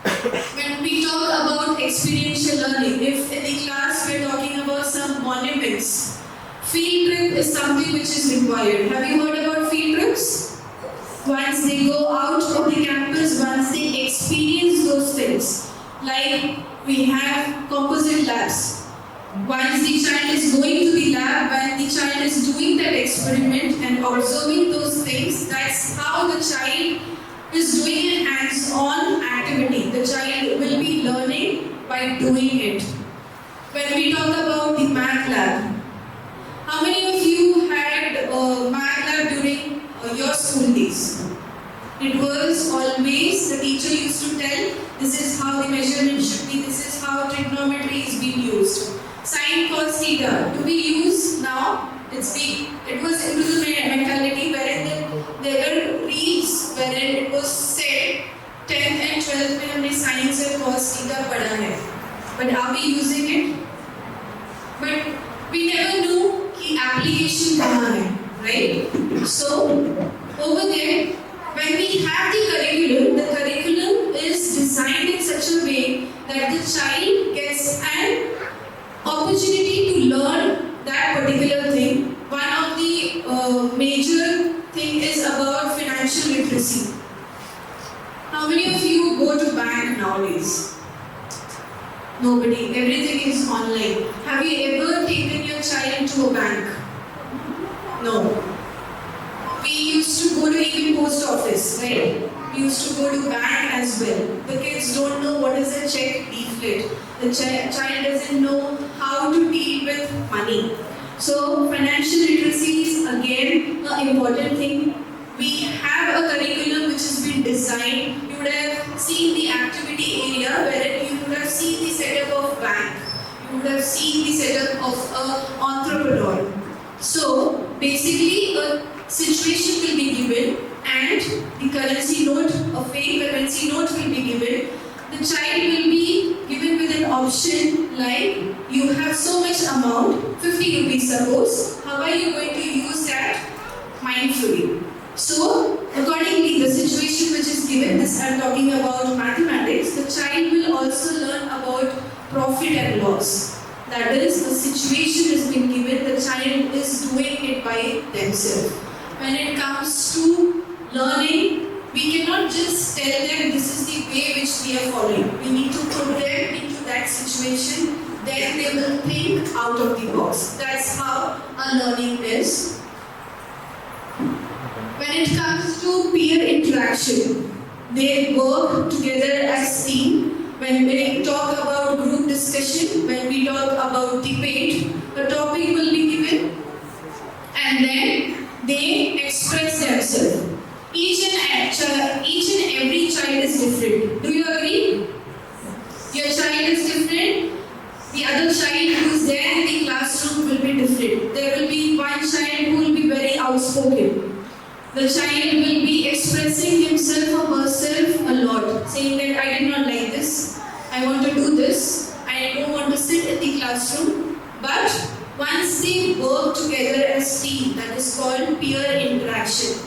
When we talk about experiential learning, if in the class we are talking about some monuments, field trip is something which is required. Have you heard about field trips? Once they go out of the campus, once they experience those things, like we have composite labs. Once the child is going to the lab, when the child is doing that experiment and observing those things, that's how the child is doing a hands-on activity. The child will be learning by doing it. When we talk about the math lab, how many of you had math lab during your school days? It was always the teacher used to tell, this is how the measurement should be, this is how trigonometry is being used. Sine cos theta, do we use now? It was into the mentality wherein there were reads wherein it was said 10th and 12th में हमने sine से cos theta पढ़ा है. But are we using it? But we never knew कि application कहाँ है, right? So over there, when we have the curriculum is designed in such a way that the child gets an opportunity to learn that particular thing. One of the major thing is about financial literacy. How many of you go to bank nowadays? Nobody. Everything is online. Have you ever taken your child to a bank? No. We used to go to even post office, right? We used to go to bank as well. The kids don't know what is a check leaflet. The child doesn't know how to deal with money. So financial literacy is again an important thing. We have a curriculum which has been designed. You would have seen the activity area wherein you would have seen the setup of bank. You would have seen the setup of an entrepreneur. So basically a situation will be given and the currency note, a fake currency note will be given. The child will be given with an option like you have so much amount, 50 rupees suppose, how are you going to use that mindfully? So accordingly the situation given, this I'm talking about mathematics, the child will also learn about profit and loss. That is, the situation has been given, the child is doing it by themselves. When it comes to learning, we cannot just tell them this is the way which we are following. We need to put them into that situation, then they will think out of the box. That's how our learning is. When it comes to peer interaction, they work together as team. When we talk about group discussion, when we talk about debate, a topic will be given and then they express themselves. Each and every child is different. Do you agree? Your child is different. The other child who is there in the classroom will be different. There will be one child who will be very outspoken. The child will be expressing himself or herself a lot, saying that I did not like this, I want to do this, I don't want to sit in the classroom. But once they work together as team, that is called peer interaction.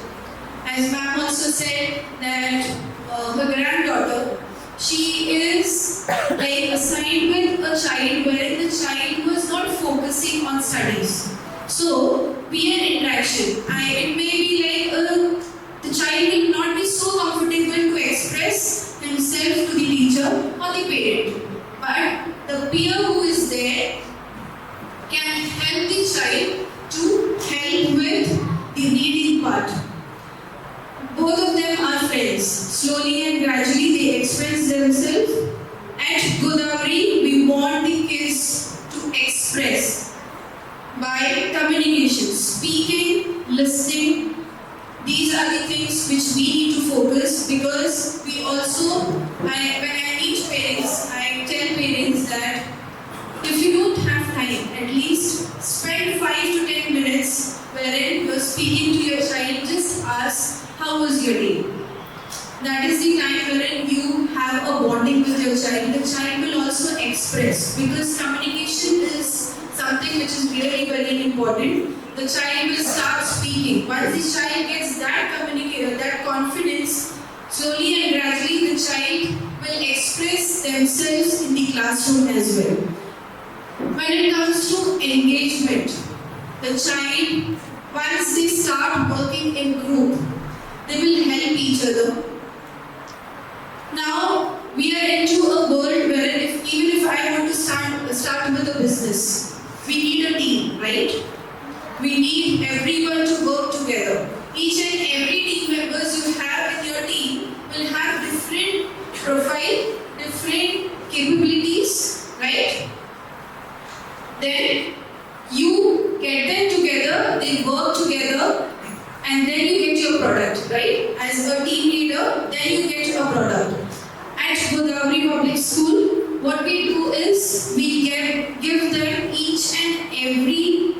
As ma'am also said that her granddaughter, she is like assigned with a child wherein the child was not focusing on studies. So, peer interaction, it may be like the child will not be so comfortable to express himself to the teacher or the parent. But the peer who is there can help the child to help with the reading part. Both of them are friends. Slowly and gradually they express themselves. At Godavari, we want the kids to express by communication, speaking, listening. These are the things which we need to focus, because we also, when I meet parents, I tell parents that if you don't have time, at least spend 5 to 10 minutes wherein you are speaking to your child. Just ask, how was your day? That is the time wherein you have a bonding with your child. The child will also express, because communication is something which is really very important. The child will start speaking. Once the child gets that confidence, slowly and gradually the child will express themselves in the classroom as well. When it comes to engagement, the child, once they start working in group, they will help each other. Now, we are into a world where even if I want to start with a business, we need a team, right? We need everyone to work together. Each and every team members you have in your team will have different profile, different capabilities, right? Then you get them together, they work together, and then you get your product, right? As a team leader, then you get your product. At Godavari Public School, what we do is we give them each and every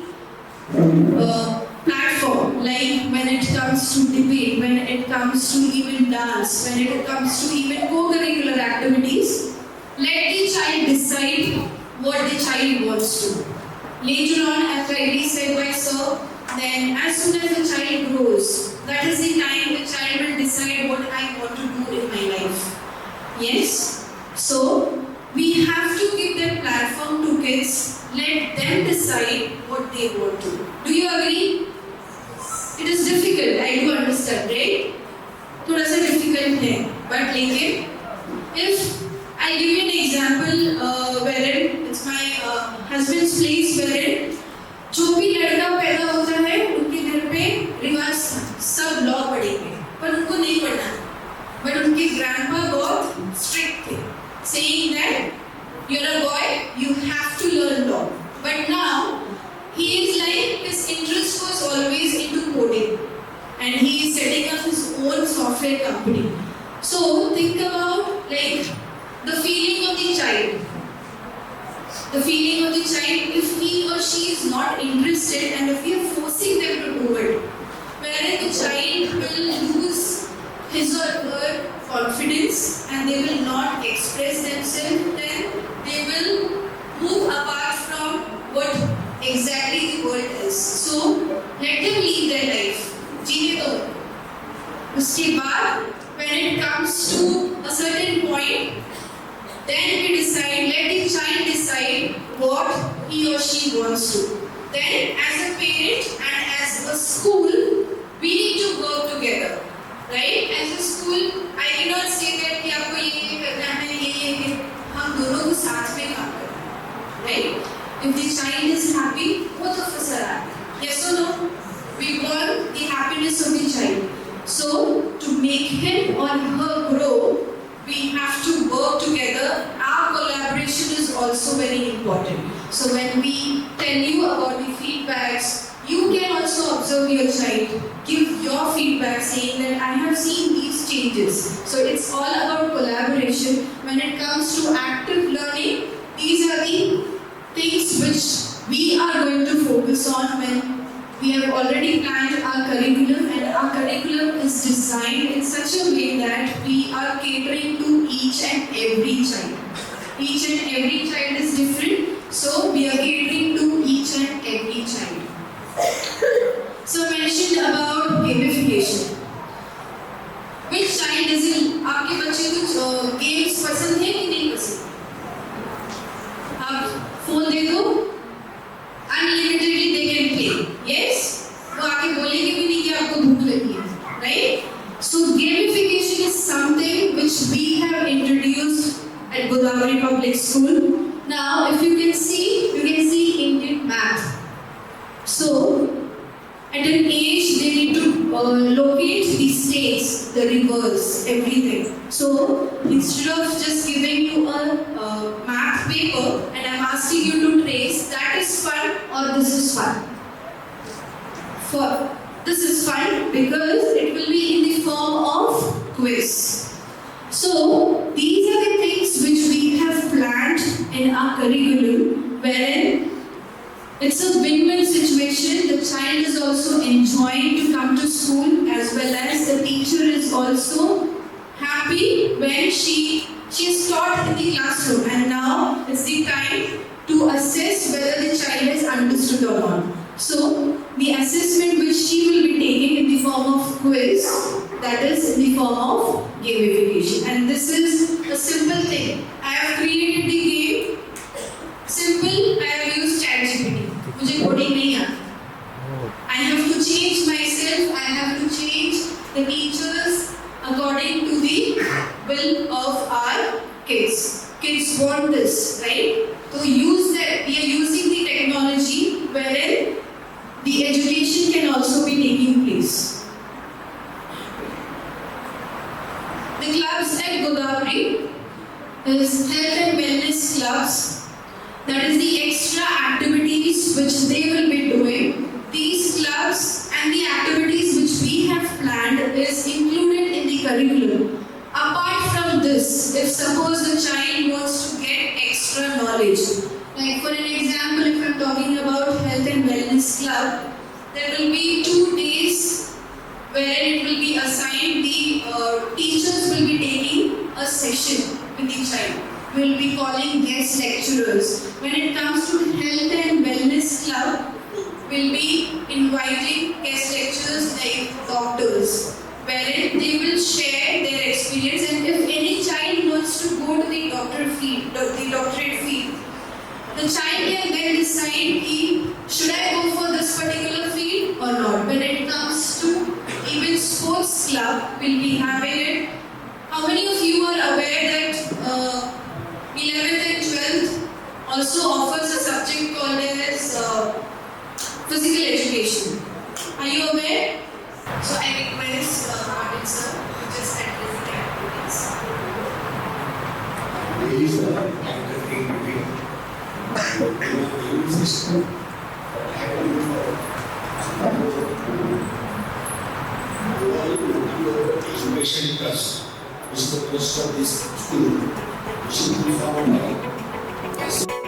platform, like when it comes to debate, when it comes to even dance, when it comes to even co-curricular activities. Let the child decide what the child wants to. Later on, as rightly said by Sir, then as soon as the child grows, that is the time the child will decide what I want to do in my life. Yes? So, we have to give that platform to kids. Let them decide what they want to. Do you agree? It is difficult, I do understand, right? थोड़ा सा difficult है, but लेकिन if I give you an example wherein it's my husband's place, wherein जो भी लड़का पैदा होता है उनके घर पे रिवाज सब लॉ पढ़ेंगे, पर उनको नहीं पढ़ना. But उनके grandpa बहुत strict थे, saying that you're a boy, you have to learn law. But now he is like, his interest was always into coding, and he is setting up his own software company. So think about like the feeling of the child. The feeling of the child, if he or she is not interested and if we are forcing them to do it, wherein the child will lose his or her confidence and they will not express themselves, then they will move apart from what exactly the world is. So let them live their life. जीने दो. उसके बाद when it comes he or she wants to. Then as a parent and as a school, we need to work together. Right? As a school, I cannot say that कि आपको ये करना है, ये हम दोनों को साथ में काम करें. Right? If the child is happy, both of us are happy. Yes or no? We want the happiness of the child. So, to make him or her grow, we have to work together. Our collaboration is also very important. So, when we tell you about the feedbacks, you can also observe your child, give your feedback saying that I have seen these changes. So, it's all about collaboration. When it comes to active learning, these are the things which we are going to focus on when we have already planned our curriculum, and our curriculum is designed in such a way that we are catering to each and every child. Each and every child is different, so we are catering to each and every child. So I mentioned about gamification. Which child is in? आपके बच्चे को games पसंद है कि नहीं पसंद? आप phone दे दो, unlimitedly they can play. Yes? वो आके बोलेंगे भी नहीं कि आपको भूख लगी है, right? So gamification is something which we have introduced at Godavari Public School. Now, if you can see Indian math. So, at an age they need to locate the states, the rivers, everything. So, instead of just giving you a math paper and I'm asking you to trace, that is fun or this is fun? This is fun because it will be in the form of quiz. So, these are the things which we have planned in our curriculum, wherein it's a win-win situation. The child is also enjoying to come to school, as well as the teacher is also happy when she is taught in the classroom, and now it's the time to assess whether the child has understood or not. So the assessment which she will be taking in the form of quiz, that is in the form of gamification. And this is a simple thing. I have created the game. Simple, I have used ChatGPT. मुझे coding नहीं आता. I have to change myself. I have to change the teachers according to the will of our kids. Kids want this, right? So use that. We are using the technology wherein the education can also be taking place. The clubs at Godavari is health and wellness clubs. That is the extra activities which they will be doing. These clubs and the activities which we have planned is included in the curriculum. Apart from this, if suppose the child wants to get extra knowledge, like for an example, if I am talking about health and wellness club, there will be 2 days where it will be assigned, the teachers will be taking a session with the child. We will be calling guest lecturers. When it comes to health and wellness club, we will be inviting guest lecturers like doctors, wherein they will share their experience, and if any child wants to go to the doctorate field, the child can then decide should I go for this particular field or not. When it comes to even sports club, we'll be having it. How many of you are aware that 11th and 12th also offers a subject called as physical education? Are you aware? So I request Martin sir to just address the activities. There is a activity between the system education trust is the trust of this school, which should be followed by